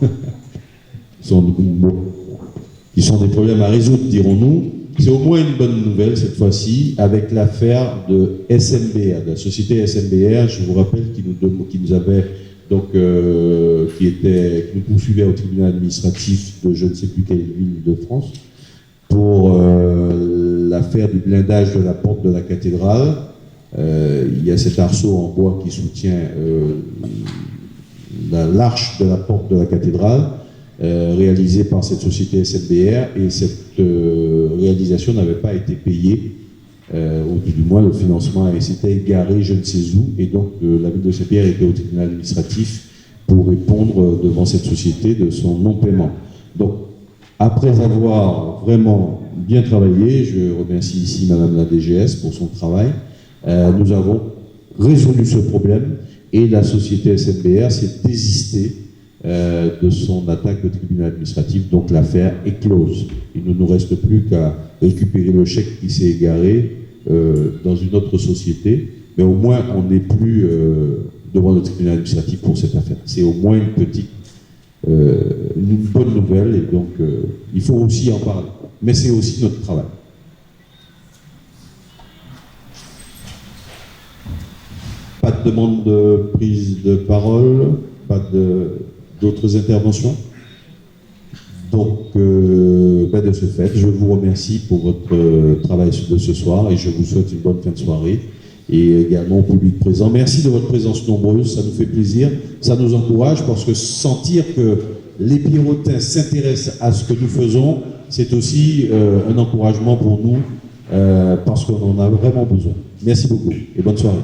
Qui sont des problèmes à résoudre, dirons-nous. C'est au moins une bonne nouvelle cette fois-ci, avec l'affaire de SMBR, de la société SMBR. Je vous rappelle qui nous avait donc qui nous poursuivait au tribunal administratif de je ne sais plus quelle ville de France pour l'affaire du blindage de la porte de la cathédrale. Il y a cet arceau en bois qui soutient l'arche de la porte de la cathédrale. Réalisée par cette société SMBR, et cette réalisation n'avait pas été payée, ou du moins le financement s'était égaré je ne sais où, et donc la ville de Saint-Pierre était au tribunal administratif pour répondre devant cette société de son non-paiement. Donc, après avoir vraiment bien travaillé, je remercie ici Madame la DGS pour son travail, nous avons résolu ce problème, et la société SMBR s'est désistée de son attaque au tribunal administratif, donc l'affaire est close. Il ne nous reste plus qu'à récupérer le chèque qui s'est égaré dans une autre société, mais au moins on n'est plus devant le tribunal administratif pour cette affaire. C'est au moins une bonne nouvelle, et donc il faut aussi en parler. Mais c'est aussi notre travail. Pas de demande de prise de parole, pas d'autres interventions? de ce fait, je vous remercie pour votre travail de ce soir et je vous souhaite une bonne fin de soirée. Et également au public présent. Merci de votre présence nombreuse, ça nous fait plaisir, ça nous encourage parce que sentir que les Pierrotins s'intéressent à ce que nous faisons, c'est aussi un encouragement pour nous parce qu'on en a vraiment besoin. Merci beaucoup et bonne soirée.